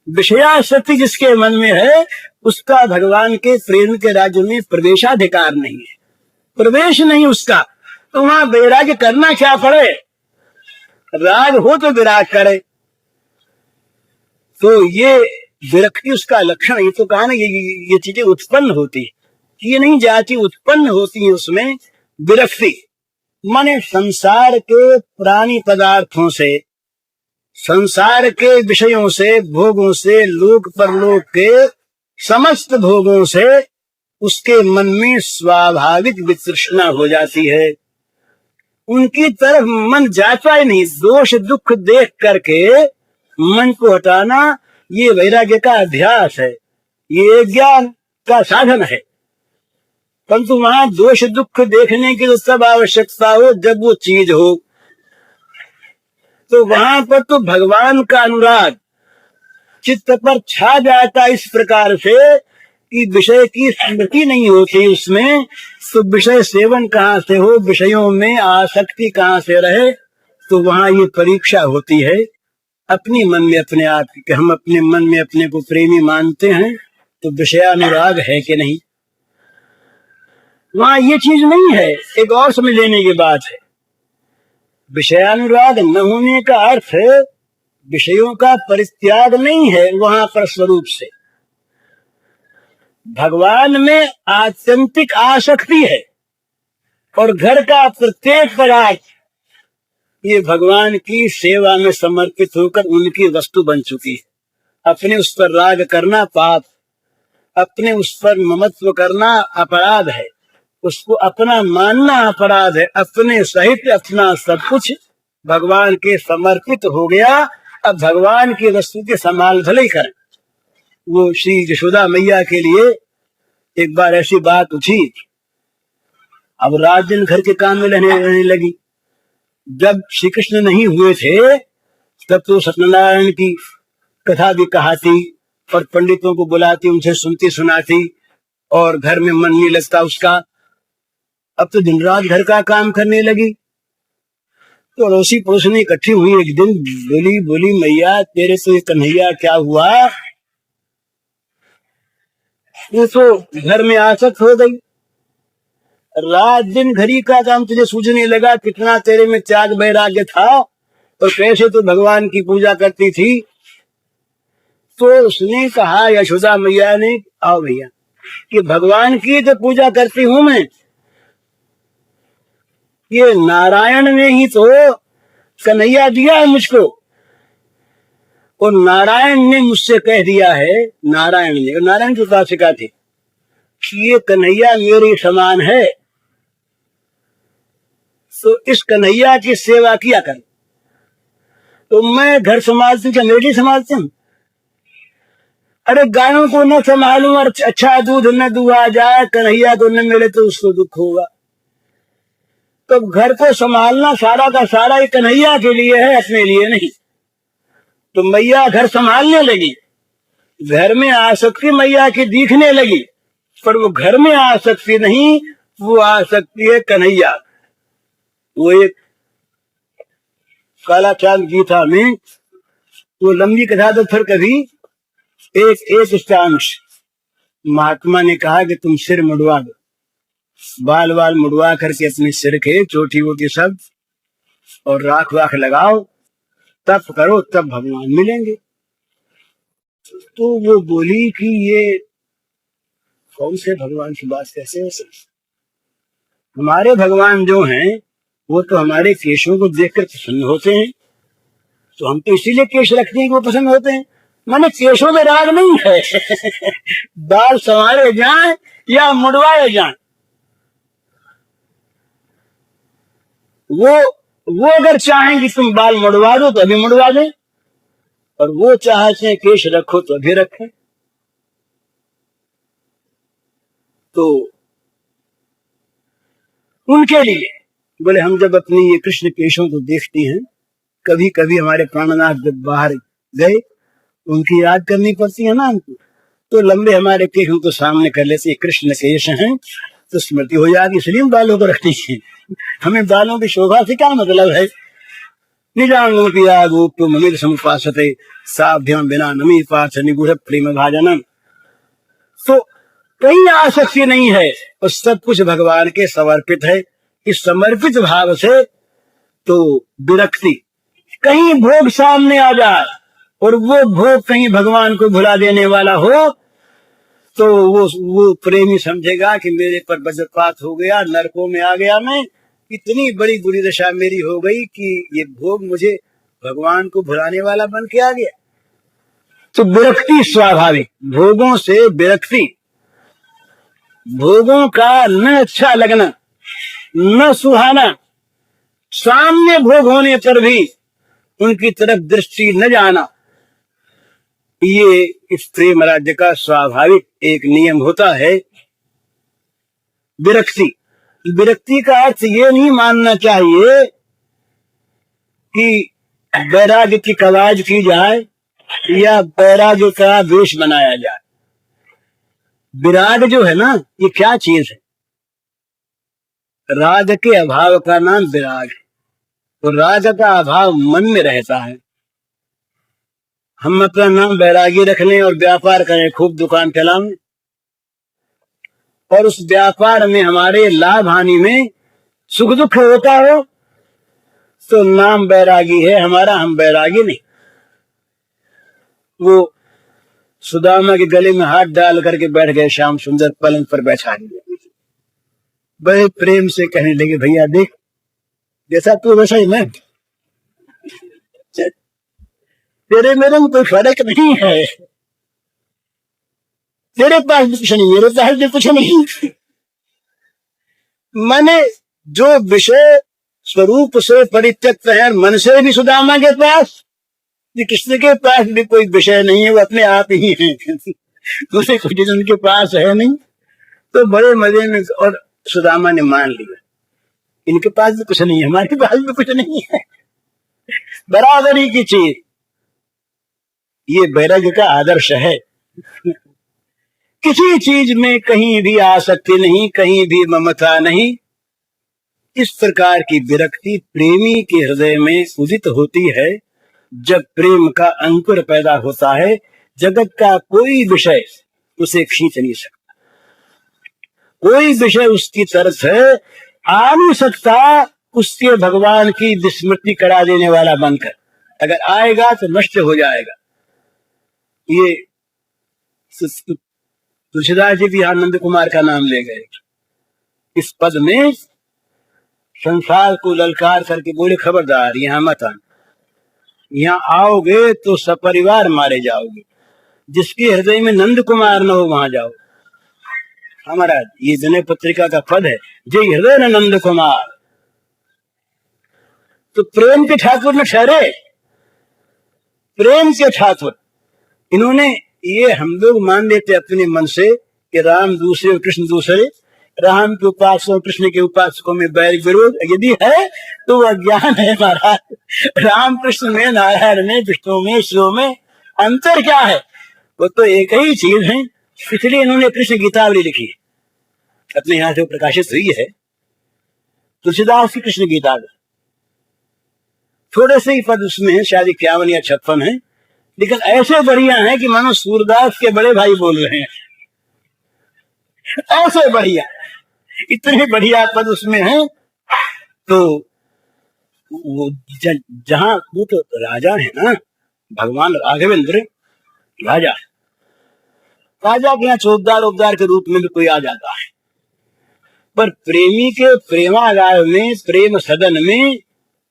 विषयासक्ति जिसके मन में है उसका भगवान के प्रेम के राज्य में प्रवेशाधिकार नहीं है, प्रवेश नहीं उसका। तो वहां वैराग्य करना क्या पड़े? राग हो तो विराग करे। तो ये विरक्ति उसका लक्षण। ये तो कहा ना ये चीजें उत्पन्न होती है, ये नहीं जाती, उत्पन्न होती है उसमें विरक्ति। माने संसार के प्राणी पदार्थों से, संसार के विषयों से, भोगों से, लोक परलोक के समस्त भोगों से उसके मन में स्वाभाविक वितृष्णा हो जाती है। उनकी तरफ मन जाता ही नहीं। दोष दुख देख करके मन को हटाना ये वैराग्य का अभ्यास है, ये ज्ञान का साधन है। परंतु वहां दोष दुख देखने की तो सब आवश्यकता हो जब वो चीज हो। तो वहां पर तो भगवान का अनुराग चित्त पर छा जाता इस प्रकार से कि विषय की स्मृति नहीं होती उसमें। तो विषय सेवन कहाँ से हो, विषयों में आसक्ति कहाँ से रहे? तो वहां ये परीक्षा होती है अपनी मन में अपने आप की, हम अपने मन में अपने को प्रेमी मानते हैं तो विषयानुराग है कि नहीं। वहां ये चीज नहीं है। एक और समझ लेने की बात है, विषयानुराग न होने का अर्थ विषयों का परित्याग नहीं है। वहां पर स्वरूप से भगवान में आत्यंतिक आसक्ति है और घर का प्रत्येक पदार्थ ये भगवान की सेवा में समर्पित होकर उनकी वस्तु बन चुकी है। अपने उस पर राग करना पाप, अपने उस पर ममत्व करना अपराध है, उसको अपना मानना अपराध है। अपने सहित अपना सब कुछ भगवान के समर्पित हो गया। अब भगवान की वस्तु के संभाल भले ही करें। वो श्री यशोदा मैया के लिए एक बार ऐसी बात उठी। अब रात दिन घर के काम में रहने लगी। जब श्री कृष्ण नहीं हुए थे तब तो सत्यनारायण की कथा भी कहाती और पंडितों को बुलाती, उनसे सुनती सुनाती और घर में मन नहीं लगता उसका। अब तो दिन रात घर का काम करने लगी। तो अड़ोसी पड़ोसी इकट्ठी हुई, एक दिन बोली मैया तेरे से कन्हैया क्या हुआ? वो तो घर में आसक्त हो गई। रात दिन घड़ी का काम तुझे सूझने लगा, कितना तेरे में त्याग वैराग्य था और कैसे तो भगवान की पूजा करती थी। तो उसने कहा, यशोदा मैया ने, आओ भैया कि भगवान की तो पूजा करती हूं मैं, ये नारायण ने ही तो कन्हैया दिया है मुझको, और नारायण ने मुझसे कह दिया है, नारायण की उपासिका थी कि ये कन्हैया मेरे समान है, तो इस कन्हैया की सेवा किया कर। तो मैं घर संभालती हूँ क्या मेरी संभालती हूँ? अरे गायों को न संभालूं और अच्छा दूध न दुआ जाए, कन्हैया को न मिले तो उसको दुख होगा। तो घर को संभालना सारा का सारा ये कन्हैया के लिए है, अपने लिए नहीं। तो मैया घर संभालने लगी, घर में आसक्ति मैया की दिखने लगी, पर वो घर में आ सकती नहीं, वो आ सकती है कन्हैया। वो एक काला चांद गीता में वो लंबी कथा, तो फिर कभी एक स्टांश महात्मा ने कहा कि तुम सिर मुड़वा दो, बाल बाल मुड़वा करके अपने सिर के चोटी वोटी सब, और राख वाख लगाओ, तप करो, तब भगवान मिलेंगे। तो वो बोली कि ये कौन से भगवान की बात कैसे है? हमारे भगवान जो हैं वो तो हमारे केशों को देखकर पसंद होते हैं, तो हम तो इसीलिए केश रखते हैं कि वो पसंद होते हैं। माने केशों में राग नहीं है बाल संवारे जाएं या मुड़वाए जाएं, वो अगर चाहें कि तुम बाल मुड़वा दो तो अभी मुड़वा दें, और वो चाहते हैं केश रखो तो अभी रखें। तो उनके लिए बोले हम जब अपनी ये कृष्ण केशों को देखते हैं, कभी कभी हमारे प्राणनाथ जब बाहर गए उनकी याद करनी पड़ती है ना हमको, तो लंबे हमारे केश उनको सामने कर लेते, कृष्ण केश हैं तो स्मृति हो जाती, इसलिए हम बालों को रखते हैं। हमें बालों की शोभा से क्या मतलब है? निजांगोपियागोप्य समुपासते साभ्यम बिना नमी पार्थ निगूढ़ प्रेम भाजनम। तो कहीं आसक्ति नहीं है, और सब कुछ भगवान के समर्पित है। इस समर्पित भाव से तो विरक्ति, कहीं भोग सामने आ जाए और वो भोग कहीं भगवान को भुला देने वाला हो, तो वो प्रेमी समझेगा कि मेरे पर वज्रपात हो गया, नरकों में आ गया, मैं इतनी बड़ी बुरी दशा मेरी हो गई कि ये भोग मुझे भगवान को भुलाने वाला बन के आ गया। तो विरक्ति स्वाभाविक, भोगों से विरक्ति, भोगों का न अच्छा लगना, न सुहाना, सामने भोग होने पर भी उनकी तरफ दृष्टि न जाना, ये इस प्रेम राज्य का स्वाभाविक एक नियम होता है। विरक्ति, विरक्ति का अर्थ ये नहीं मानना चाहिए कि वैराग्य की कवाज की जाए या वैराग्य का वेश बनाया जाए। विराग जो है ना, ये क्या चीज है? राग के अभाव का नाम विराग है, तो राग का अभाव मन में रहता है। हम अपना नाम वैरागी रख लें और व्यापार करें, खूब दुकान चलाएं, और उस व्यापार में हमारे लाभ हानि में सुख दुख होता हो, तो नाम वैरागी है हमारा, हम वैरागी नहीं। वो सुदामा के गले में हाथ डाल करके बैठ गए, श्याम सुंदर पलंग पर बैठा दिया, बड़े प्रेम से कहने लगे, भैया देख, जैसा तू वैसा ही मैं, तेरे मेरे में कोई फर्क नहीं है, तेरे पास भी कुछ नहीं, मेरे पास भी कुछ नहीं। मैंने जो विषय स्वरूप से परित्यक्त है, मन से भी सुदामा के पास, कृष्ण के पास भी कोई विषय नहीं है, वो अपने आप ही है, दूसरे कुछ उनके पास है नहीं। तो बड़े मजे में, और सुदामा ने मान लिया, इनके पास भी कुछ नहीं है, हमारे पास भी कुछ नहीं है, बराबरी की चीज। ये वैराग्य का आदर्श है। किसी चीज में कहीं भी आसक्ति नहीं, कहीं भी ममता नहीं। इस प्रकार की विरक्ति प्रेमी के हृदय में उदित होती है। जब प्रेम का अंकुर पैदा होता है, जगत का कोई विषय उसे खींच नहीं सकता, कोई विषय उसकी तरफ है आ नहीं सकता, उसके भगवान की विस्मृति करा देने वाला बनकर। अगर आएगा तो नष्ट हो जाएगा। ये तुलसीदास जी भी यहाँ नंद कुमार का नाम ले गए। इस पद में संसार को ललकार करके बोले, खबरदार यहाँ मत आना, यहाँ आओगे तो सपरिवार मारे जाओगे। जिसके हृदय में नंद कुमार न हो वहां जाओ। हमारा ये विनय पत्रिका का पद है, जय हृदय न नंद कुमार। तो प्रेम के ठाकुर न ठहरे, प्रेम के ठाकुर। इन्होंने ये हम लोग मान लेते अपने मन से कि राम दूसरे और कृष्ण दूसरे, राम के उपासकों कृष्ण के उपासकों में बैर विरोध यदि है तो वह ज्ञान है महाराज। राम कृष्ण में, नारायण में, विष्णु में, शिव में अंतर क्या है? वो तो एक ही चीज है। इसलिए इन्होंने कृष्ण गीतावली लिखी, अपने यहां से प्रकाशित हुई है तुलसीदास की कृष्ण गीतावली। थोड़े से ही पद उसमें है, शायद 51 या 56 है, लेकिन ऐसे बढ़िया है कि मानो सूरदास के बड़े भाई बोल रहे हैं। ऐसे बढ़िया, इतने बढ़िया पद उसमें है। तो वो जहां वो तो राजा है ना, भगवान राघवेंद्र राजा, राजा के यहाँ चौकीदार उपदार के रूप में भी कोई आ जाता है, पर प्रेमी के प्रेमागार में, प्रेम सदन में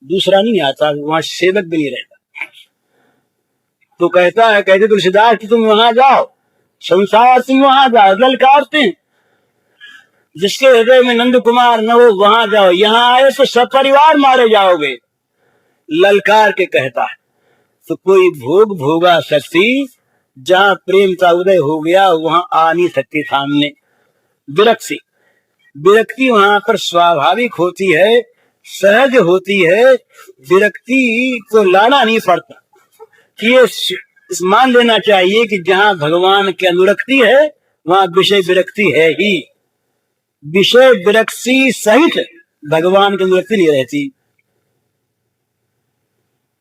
दूसरा नहीं आता, वहां सेवक भी नहीं रहता। तो कहते तुलसीदास कि तुम वहां जाओ, संसार तुम वहां जाओ, ललकारते हैं। जिसके हृदय में नंद कुमार न हो वहां जाओ, यहाँ आए तो सपरिवार मारे जाओगे, ललकार के कहता है। तो कोई भोग भोगा शक्ति, जहां प्रेम का उदय हो गया वहां आ नहीं सकती सामने। विरक्ति, विरक्ति वहां पर स्वाभाविक होती है, सहज होती है। विरक्ति को लाना नहीं पड़ता। ये मान लेना चाहिए कि जहां भगवान की अनुरक्ति है वहां विषय विरक्ति है ही। विषय विरक्ति सहित भगवान की अनुरक्ति नहीं रहती।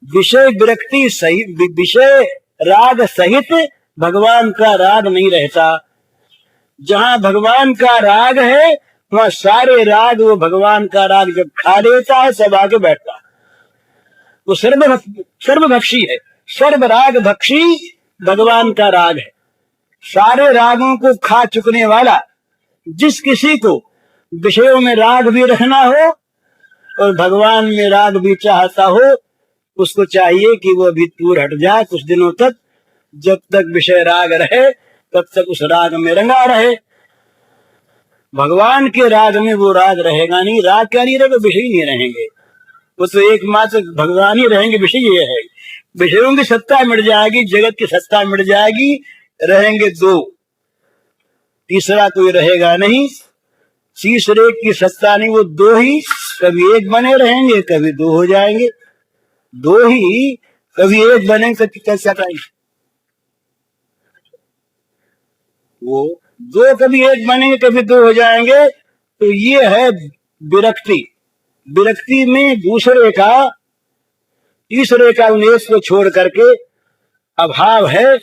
विषय विरक्ति सहित, विषय राग सहित भगवान का राग नहीं रहता। जहां भगवान का राग है वहां सारे राग, वो भगवान का राग जब खा लेता है सब आगे बैठता है। वो सर्वभक्षी है, सर्व राग भक्षी भगवान का राग है। सारे रागों को खा चुकने वाला। जिस किसी को विषयों में राग भी रखना हो और भगवान में राग भी चाहता हो, उसको चाहिए कि वो अभी दूर हट जाए कुछ दिनों तक। जब तक विषय राग रहे तब तक उस राग में रंगा रहे। भगवान के राग में वो राग रहेगा नहीं। राग क्या नहीं रहेगा? विषय नहीं रहेंगे। वो तो एकमात्र भगवान ही रहेंगे। विषय ये है, विषयों की सत्ता मिट जाएगी, जगत की सत्ता मिट जाएगी, रहेंगे दो, तीसरा कोई रहेगा नहीं। तीसरे की सत्ता नहीं, वो दो ही कभी एक बने रहेंगे, कभी दो हो जाएंगे। दो ही कभी एक बनेंगे, कैसे आएंगे? वो दो कभी एक बनेंगे, कभी दो हो जाएंगे। तो ये है विरक्ति। विरक्ति में दूसरे का, तीसरे का उन्नेस को छोड़ करके अभाव है,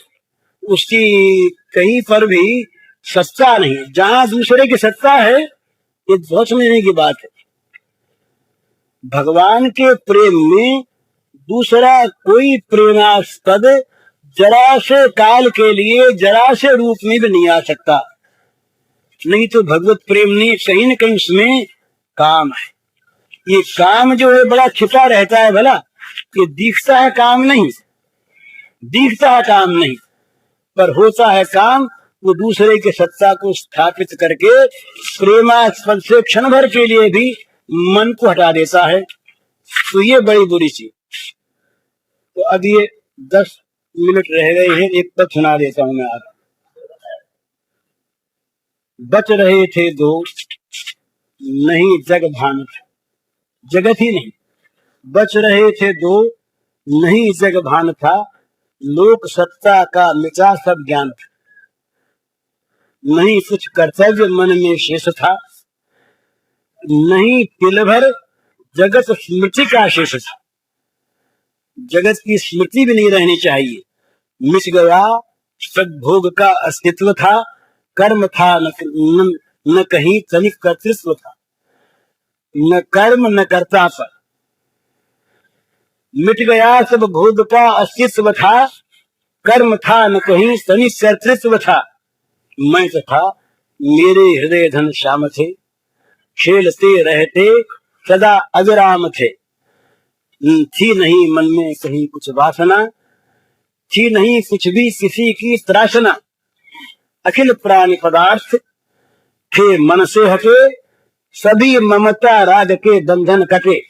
उसकी कहीं पर भी सत्ता नहीं। जहां दूसरे की सत्ता है, ये बहुत समझने की बात है। भगवान के प्रेम में दूसरा कोई प्रेमास्पद जरा से काल के लिए, जरा से रूप में भी नहीं आ सकता। नहीं तो भगवत प्रेम नहीं, कहीं न कहीं उसमें काम है। ये काम जो है बड़ा छिपा रहता है। भला ये दिखता है काम नहीं, दिखता है काम नहीं, पर होता है काम। वो दूसरे के सत्ता को स्थापित करके प्रेमास्पद से क्षण भर के लिए भी मन को हटा देता है। तो ये बड़ी बुरी चीज। तो अब ये 10 मिनट रह गए हैं, एक पद सुना देता हूं मैं आप। बच रहे थे दो, नहीं जग भान, जगत ही नहीं। बच रहे थे दो, नहीं जग भान था, लोक सत्ता का मिटा सब ज्ञान था। नहीं कुछ कर्तव्य मन में शेष था, नहीं तिल भर जगत स्मृति का शेष था। जगत की स्मृति भी नहीं रहनी चाहिए। मिट गया सद्भोग का अस्तित्व था, कर्म था न कहीं तनिक कर्तृत्व था, न कर्म न कर्ता पर। मिट गया सब भोग का अस्तित्व था, कर्म था न कहीं तनिक कर्तृत्व था। मैं तथा मेरे हृदय धन श्याम थे, खेलते रहते सदा अविराम थे। थी नहीं मन में कहीं कुछ वासना, थी नहीं कुछ भी किसी की त्रासना। अखिल प्राणी पदार्थ थे मन से हटे, सभी ममता राग के बंधन कटे।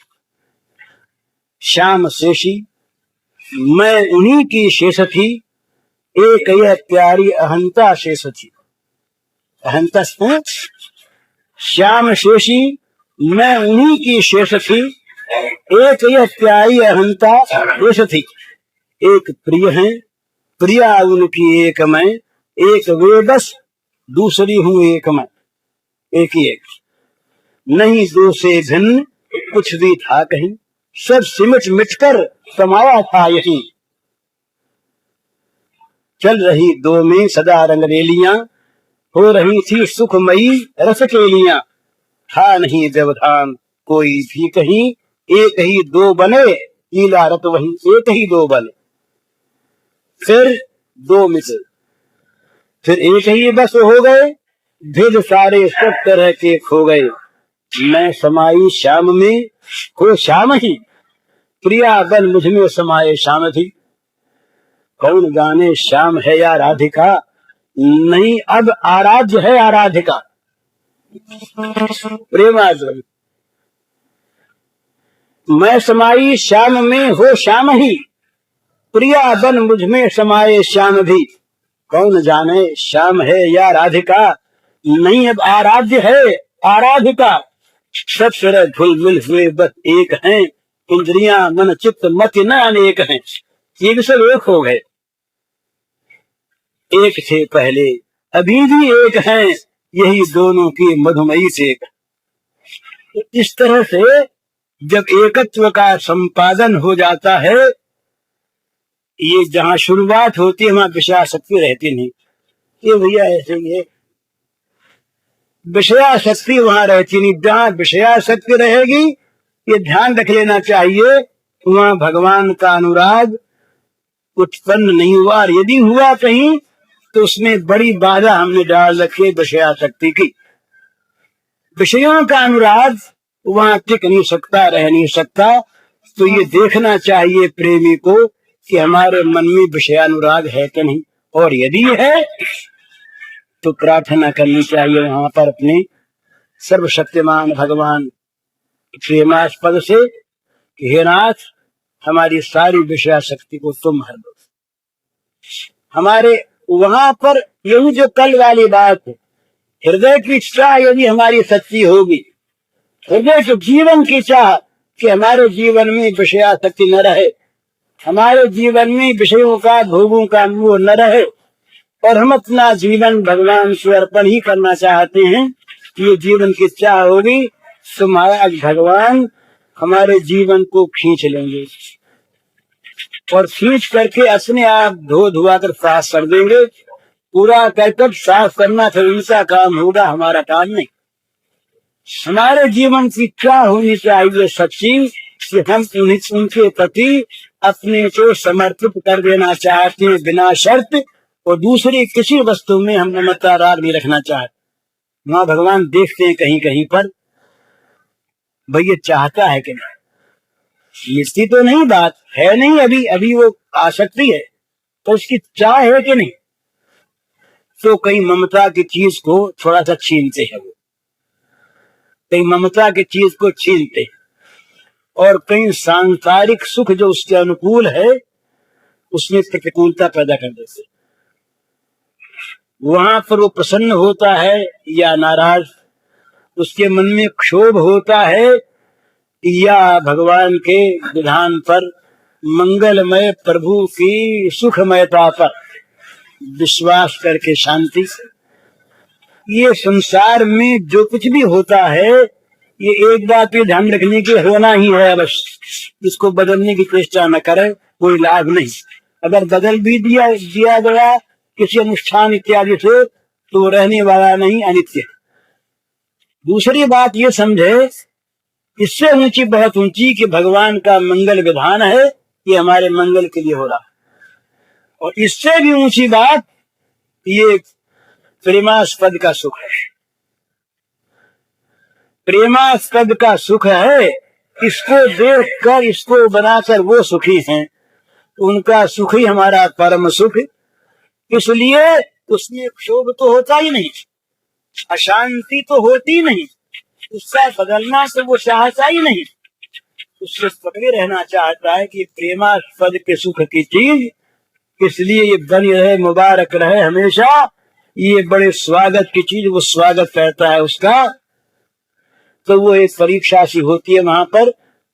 श्याम शेषी मैं उन्हीं की शेष थी, एक यह प्यारी अहंता शेष थी। अहंता श्याम शेषी मैं उन्हीं की शेष थी, एक यह प्यारी अहंता शेष थी। एक प्रिय है प्रिया उनकी एक मैं, एक वे बस दूसरी हूँ एक मैं। एक ही एक, नहीं दो से भिन्न कुछ भी था कहीं, सब सिमट मिटकर समाया था यही। चल रही दो में सदा रंगरेलियां, हो रही थी सुखमयी रस केलियां। था नहीं व्यवधान कोई भी कहीं, एक ही दो बने लीला रत वही। एक ही दो बने, फिर दो मिले, फिर एक ही बस हो गए, भेद सारे सब तरह के खो गए। मैं समाई श्याम में हो श्याम ही, प्रिया बन मुझ में समाये श्याम थी। कौन जाने श्याम है या राधिका, नहीं अब आराध्य है आराधिका। प्रेमाद्वय मैं समाई श्याम में हो श्याम ही, प्रिया बन मुझ में समाये श्याम भी। कौन जाने श्याम है या राधिका, नहीं अब आराध्य है आराधिका। सब तरह घुल मिल हुए बस एक हैं, इंद्रियां मन चित्त मत न अनेक हैं। ये भी सब एक हो गए, एक थे पहले अभी भी एक हैं, यही दोनों की मधुमयी से एक। इस तरह से जब एकत्व का संपादन हो जाता है, ये जहाँ शुरुआत होती है वहां विषयाशक्ति रहती नहीं। ये भैया ऐसे ही है, विषयाशक्ति वहां रहती नहीं। जहाँ विषयाशक्ति रहेगी, ये ध्यान रख लेना चाहिए, वहां भगवान का अनुराग उत्पन्न नहीं हुआ। और यदि हुआ कहीं तो उसमें बड़ी बाधा हमने डाल रखी है विषयाशक्ति की। विषयों का अनुराग वहां टिक नहीं सकता, रह नहीं सकता। तो ये देखना चाहिए प्रेमी को कि हमारे मन में विषयानुराग है कि नहीं, और यदि है तो प्रार्थना करनी चाहिए वहां पर अपने सर्वशक्तिमान भगवान प्रेमास्पद से कि हे नाथ, हमारी सारी विषयाशक्ति को तुम हर दो। हमारे वहां पर यही जो कल वाली बात है, हृदय की चाह यदि हमारी सच्ची होगी, हृदय के जीवन की चाह कि हमारे जीवन में विषयाशक्ति न रहे, हमारे जीवन में विषयों का भोगों का मोह न रहे, और हम अपना जीवन भगवान को अर्पण ही करना चाहते हैं, ये जीवन की चाह होगी तो महाराज भगवान हमारे जीवन को खींच लेंगे और खींच करके अपने आप धो धुआ कर साफ कर देंगे। पूरा करके साफ करना फिर उनका काम होगा, हमारा काम नहीं। हमारे जीवन की चाह होनी चाहिए सच्ची कि हम उनके प्रति अपने को समर्पित कर देना चाहते हैं बिना शर्त, और दूसरी किसी वस्तु में हम ममता राग नहीं रखना चाहते। वहां भगवान देखते हैं कहीं कहीं पर भाई ये चाहता है कि नहीं, इसकी तो नहीं बात है, नहीं अभी अभी वो आसक्ति है, तो उसकी चाह है कि नहीं। तो कहीं ममता की चीज को थोड़ा सा छीनते हैं, वो कहीं ममता की चीज को छीनते हैं, और कहीं सांसारिक सुख जो उसके अनुकूल है उसमें प्रतिकूलता पैदा कर देते। वहां पर वो प्रसन्न होता है या नाराज, उसके मन में क्षोभ होता है या भगवान के विधान पर, मंगलमय प्रभु की सुखमयता पर विश्वास करके शांति। ये संसार में जो कुछ भी होता है, ये एक बात पे ध्यान रखने की होना ही है, बस इसको बदलने की चेष्टा न करे, कोई लाभ नहीं। अगर बदल भी दिया गया किसी अनुष्ठान इत्यादि से तो रहने वाला नहीं, अनित्य। दूसरी बात ये समझे, इससे ऊंची बहुत ऊंची कि भगवान का मंगल विधान है, ये हमारे मंगल के लिए हो रहा। और इससे भी ऊंची बात ये प्रेमास्पद का सुख है, प्रेमास्पद का सुख है। इसको देखकर, इसको बनाकर वो सुखी हैं, उनका सुख ही हमारा परम सुख। इसलिए उसमें क्षोभ तो होता ही नहीं, अशांति तो होती नहीं, उसका बदलना तो वो चाहता ही नहीं, उससे पकड़े रहना चाहता है कि प्रेमास्पद के सुख की चीज, इसलिए ये बनी रहे, मुबारक रहे हमेशा, ये बड़े स्वागत की चीज, वो स्वागत करता है उसका। तो वो एक परीक्षा सी होती है वहां पर,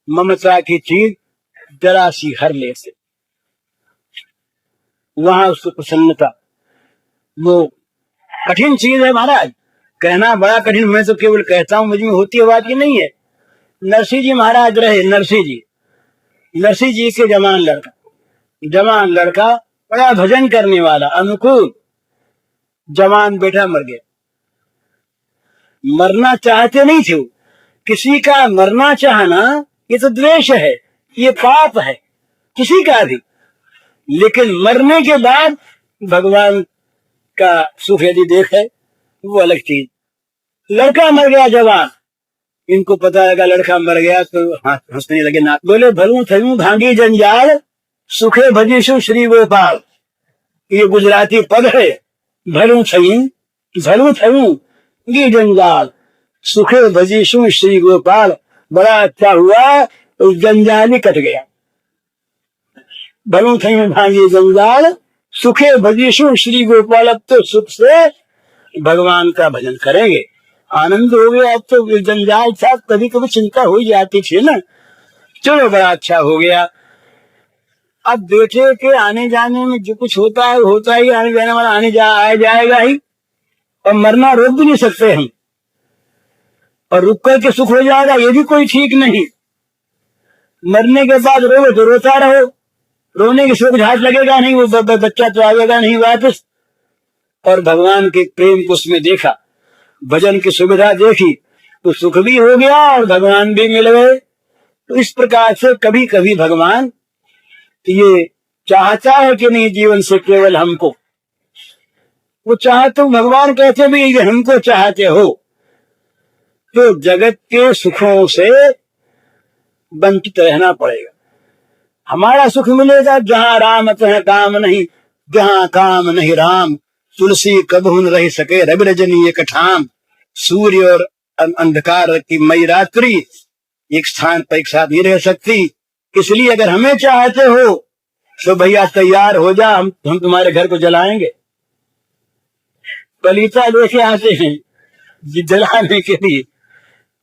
ममता की चीज जरा सी हर ले से, वहां उसको प्रसन्नता। वो कठिन चीज है महाराज, कहना बड़ा कठिन, मैं तो केवल कहता हूं, मुझ में होती है बात की नहीं है। नरसिंह जी महाराज रहे, नरसिंह जी के जवान लड़का बड़ा भजन करने वाला, अनुकूल, जवान बेटा मर गया। मरना चाहते नहीं थे, किसी का मरना चाहना ये तो द्वेष है, ये पाप है किसी का भी, लेकिन मरने के बाद भगवान का सुख यदि देखे वो अलग चीज। लड़का मर गया जवान, इनको पता लगा लड़का मर गया तो हंसने लगे, ना बोले भलू थयू भांगी जंजाल सुखे भजीशु श्री गोपाल। ये गुजराती पद है, भलू थयू गी जंजाल सुखे भजीशु श्री गोपाल। बड़ा अच्छा हुआ, उस जंजाल ही कट गया। भलू थयू भांगी जंजाल सुखे भजीशु श्री गोपाल। अब तो सुख से भगवान का भजन करेंगे, आनंद हो गया। अब तो जंजाल था, कभी कभी चिंता हो जाती थी ना, चलो बड़ा अच्छा हो गया। अब बेटे के आने जाने में जो कुछ होता है होता ही, आने जाने वाला आ जाएगा ही, और मरना रोक भी नहीं सकते हम, और रुक करके सुख हो जाएगा ये भी कोई ठीक नहीं। मरने के बाद रोवे तो रोता रहो, रोने की सुख घाट लगेगा नहीं, वो बच्चा तो आएगा नहीं वापस। और भगवान के प्रेम को उसमें देखा, भजन की सुविधा देखी, तो सुख भी हो गया और भगवान भी मिल गए। तो इस प्रकार से कभी कभी भगवान ये चाहता है कि नहीं जीवन से केवल हमको, वो चाहते, भगवान कहते भी ये हमको चाहते हो तो जगत के सुखों से वंचित रहना पड़ेगा। हमारा सुख मिलेगा जहां राम तह काम नहीं, जहां काम नहीं राम। तुलसी कबहू न रह सके रवि रजनी एक ठाम, सूर्य और अंधकार की मई रात्रि एक स्थान पर एक साथ नहीं रह सकती। इसलिए अगर हमें चाहते हो तो भैया तैयार हो जा, हम तुम्हारे घर को जलाएंगे। पलीता लेके आते हैं जलाने के लिए,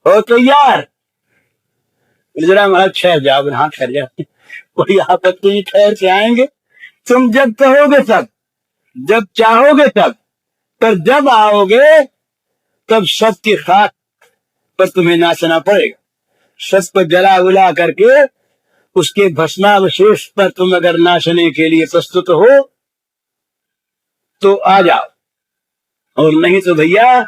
हो तैयार? जरा महाराज ठहर जाओ, हाँ ठहर जाओ, कोई आपत्ति नहीं, ठहर के आएंगे। तुम जब कहोगे तब, जब चाहोगे तब, पर जब आओगे तब सत्य खाक पर तुम्हें नाचना पड़ेगा। सत्य पर जला उला करके उसके भस्मावशेष पर तुम अगर नाचने के लिए प्रस्तुत हो तो आ जाओ, और नहीं तो भैया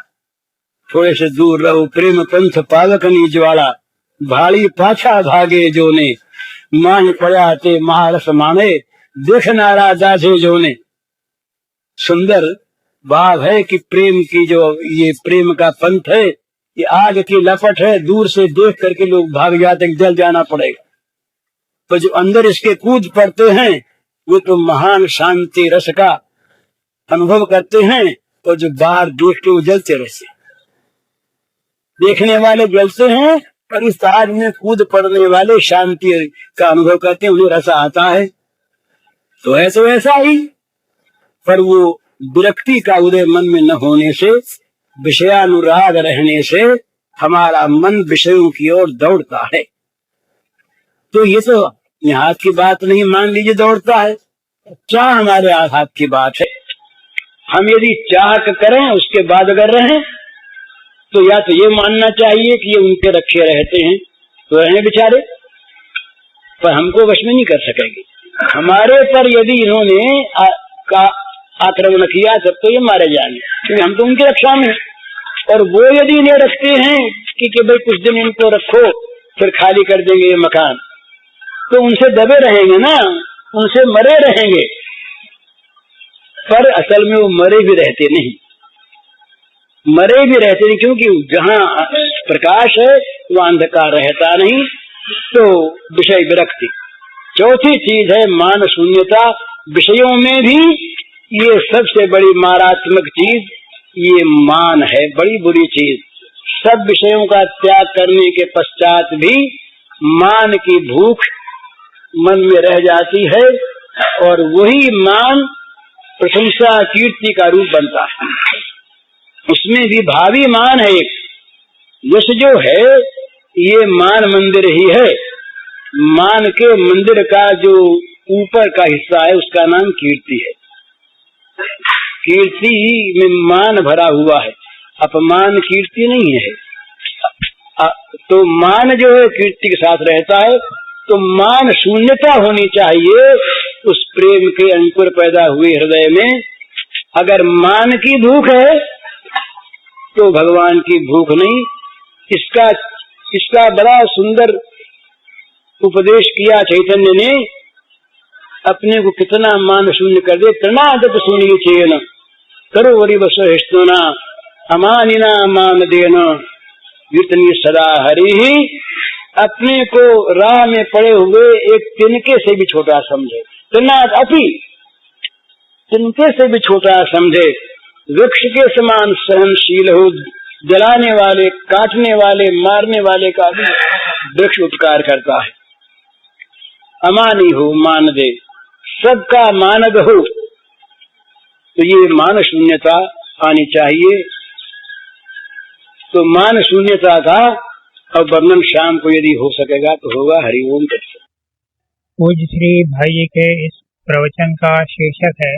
थोड़े से दूर रहो। प्रेम पंथ पावक निजवाड़ा, भाड़ी पाछा भागे जोने, मान पड़ा ते महारस माने, देखना राजा से जोने। सुंदर बात है कि प्रेम की जो ये प्रेम का पंथ है, ये आग की लपट है, दूर से देख करके लोग भाग जाते, जल जाना पड़ेगा। तो जो अंदर इसके कूद पड़ते हैं वो तो महान शांति रस का अनुभव करते हैं, और जो बाहर देख के वो जलते रहते, देखने वाले जलते हैं, पर इस आग में कूद पड़ने वाले शांति का अनुभव करते हैं, उन्हें रस आता है। तो ऐसा ही, पर वो विरक्ति का उदय मन में न होने से, विषयानुराग रहने से हमारा मन विषयों की ओर दौड़ता है। तो ये तो हाथ की बात नहीं, मान लीजिए दौड़ता है, चाह हमारे हाथ की बात है। हम यदि चाह करें उसके बाद अगर रहें तो या तो ये मानना चाहिए कि ये उनके रखे रहते हैं तो रहें बेचारे, पर हमको वश में नहीं कर सकेंगे। हमारे पर यदि इन्होंने आक्रमण किया तब तो ये मारे जाएंगे, क्योंकि हम तो उनकी रक्षा में। और वो यदि इन्हें रखते हैं कि भाई कुछ दिन इनको रखो फिर खाली कर देंगे ये मकान, तो उनसे दबे रहेंगे ना, उनसे मरे रहेंगे। पर असल में वो मरे भी रहते नहीं, मरे भी रहते नहीं, क्योंकि जहाँ प्रकाश है वहाँ अंधकार रहता नहीं। तो विषय विरक्ति। चौथी चीज है मान शून्यता। विषयों में भी ये सबसे बड़ी मारात्मक चीज ये मान है, बड़ी बुरी चीज। सब विषयों का त्याग करने के पश्चात भी मान की भूख मन में रह जाती है, और वही मान प्रशंसा कीर्ति का रूप बनता है। उसमें भी भावी मान है एक। यश जो है ये मान मंदिर ही है। मान के मंदिर का जो ऊपर का हिस्सा है उसका नाम कीर्ति है। कीर्ति में मान भरा हुआ है, अपमान कीर्ति नहीं है। तो मान जो है कीर्ति के साथ रहता है। तो मान शून्यता होनी चाहिए उस प्रेम के अंकुर पैदा हुए हृदय में। अगर मान की भूख है तो भगवान की भूख नहीं। इसका बड़ा सुंदर उपदेश किया चैतन्य ने। अपने को कितना मान शून्य कर दे। प्रणादत सुनिए चेन करो वरी बसना अमानिना मान देना कीर्तनी सदा हरि ही। अपने को राह में पड़े हुए एक तिनके से भी छोटा समझे। प्रणाद अपी तिनके से भी छोटा समझे। वृक्ष के समान सहनशील हो। जलाने वाले, काटने वाले, मारने वाले का भी वृक्ष उपकार करता है। अमानी हो, मान दे, सबका मानद हो। तो ये मान शून्यता आनी चाहिए। तो मान शून्यता का और वर्णन शाम को यदि हो सकेगा तो होगा। हरिओम तत्सत। पूज्य श्री भाई जी के इस प्रवचन का शीर्षक है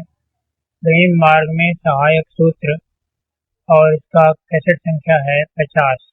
प्रेम मार्ग में सहायक सूत्र, और इसका कैसेट संख्या है 50।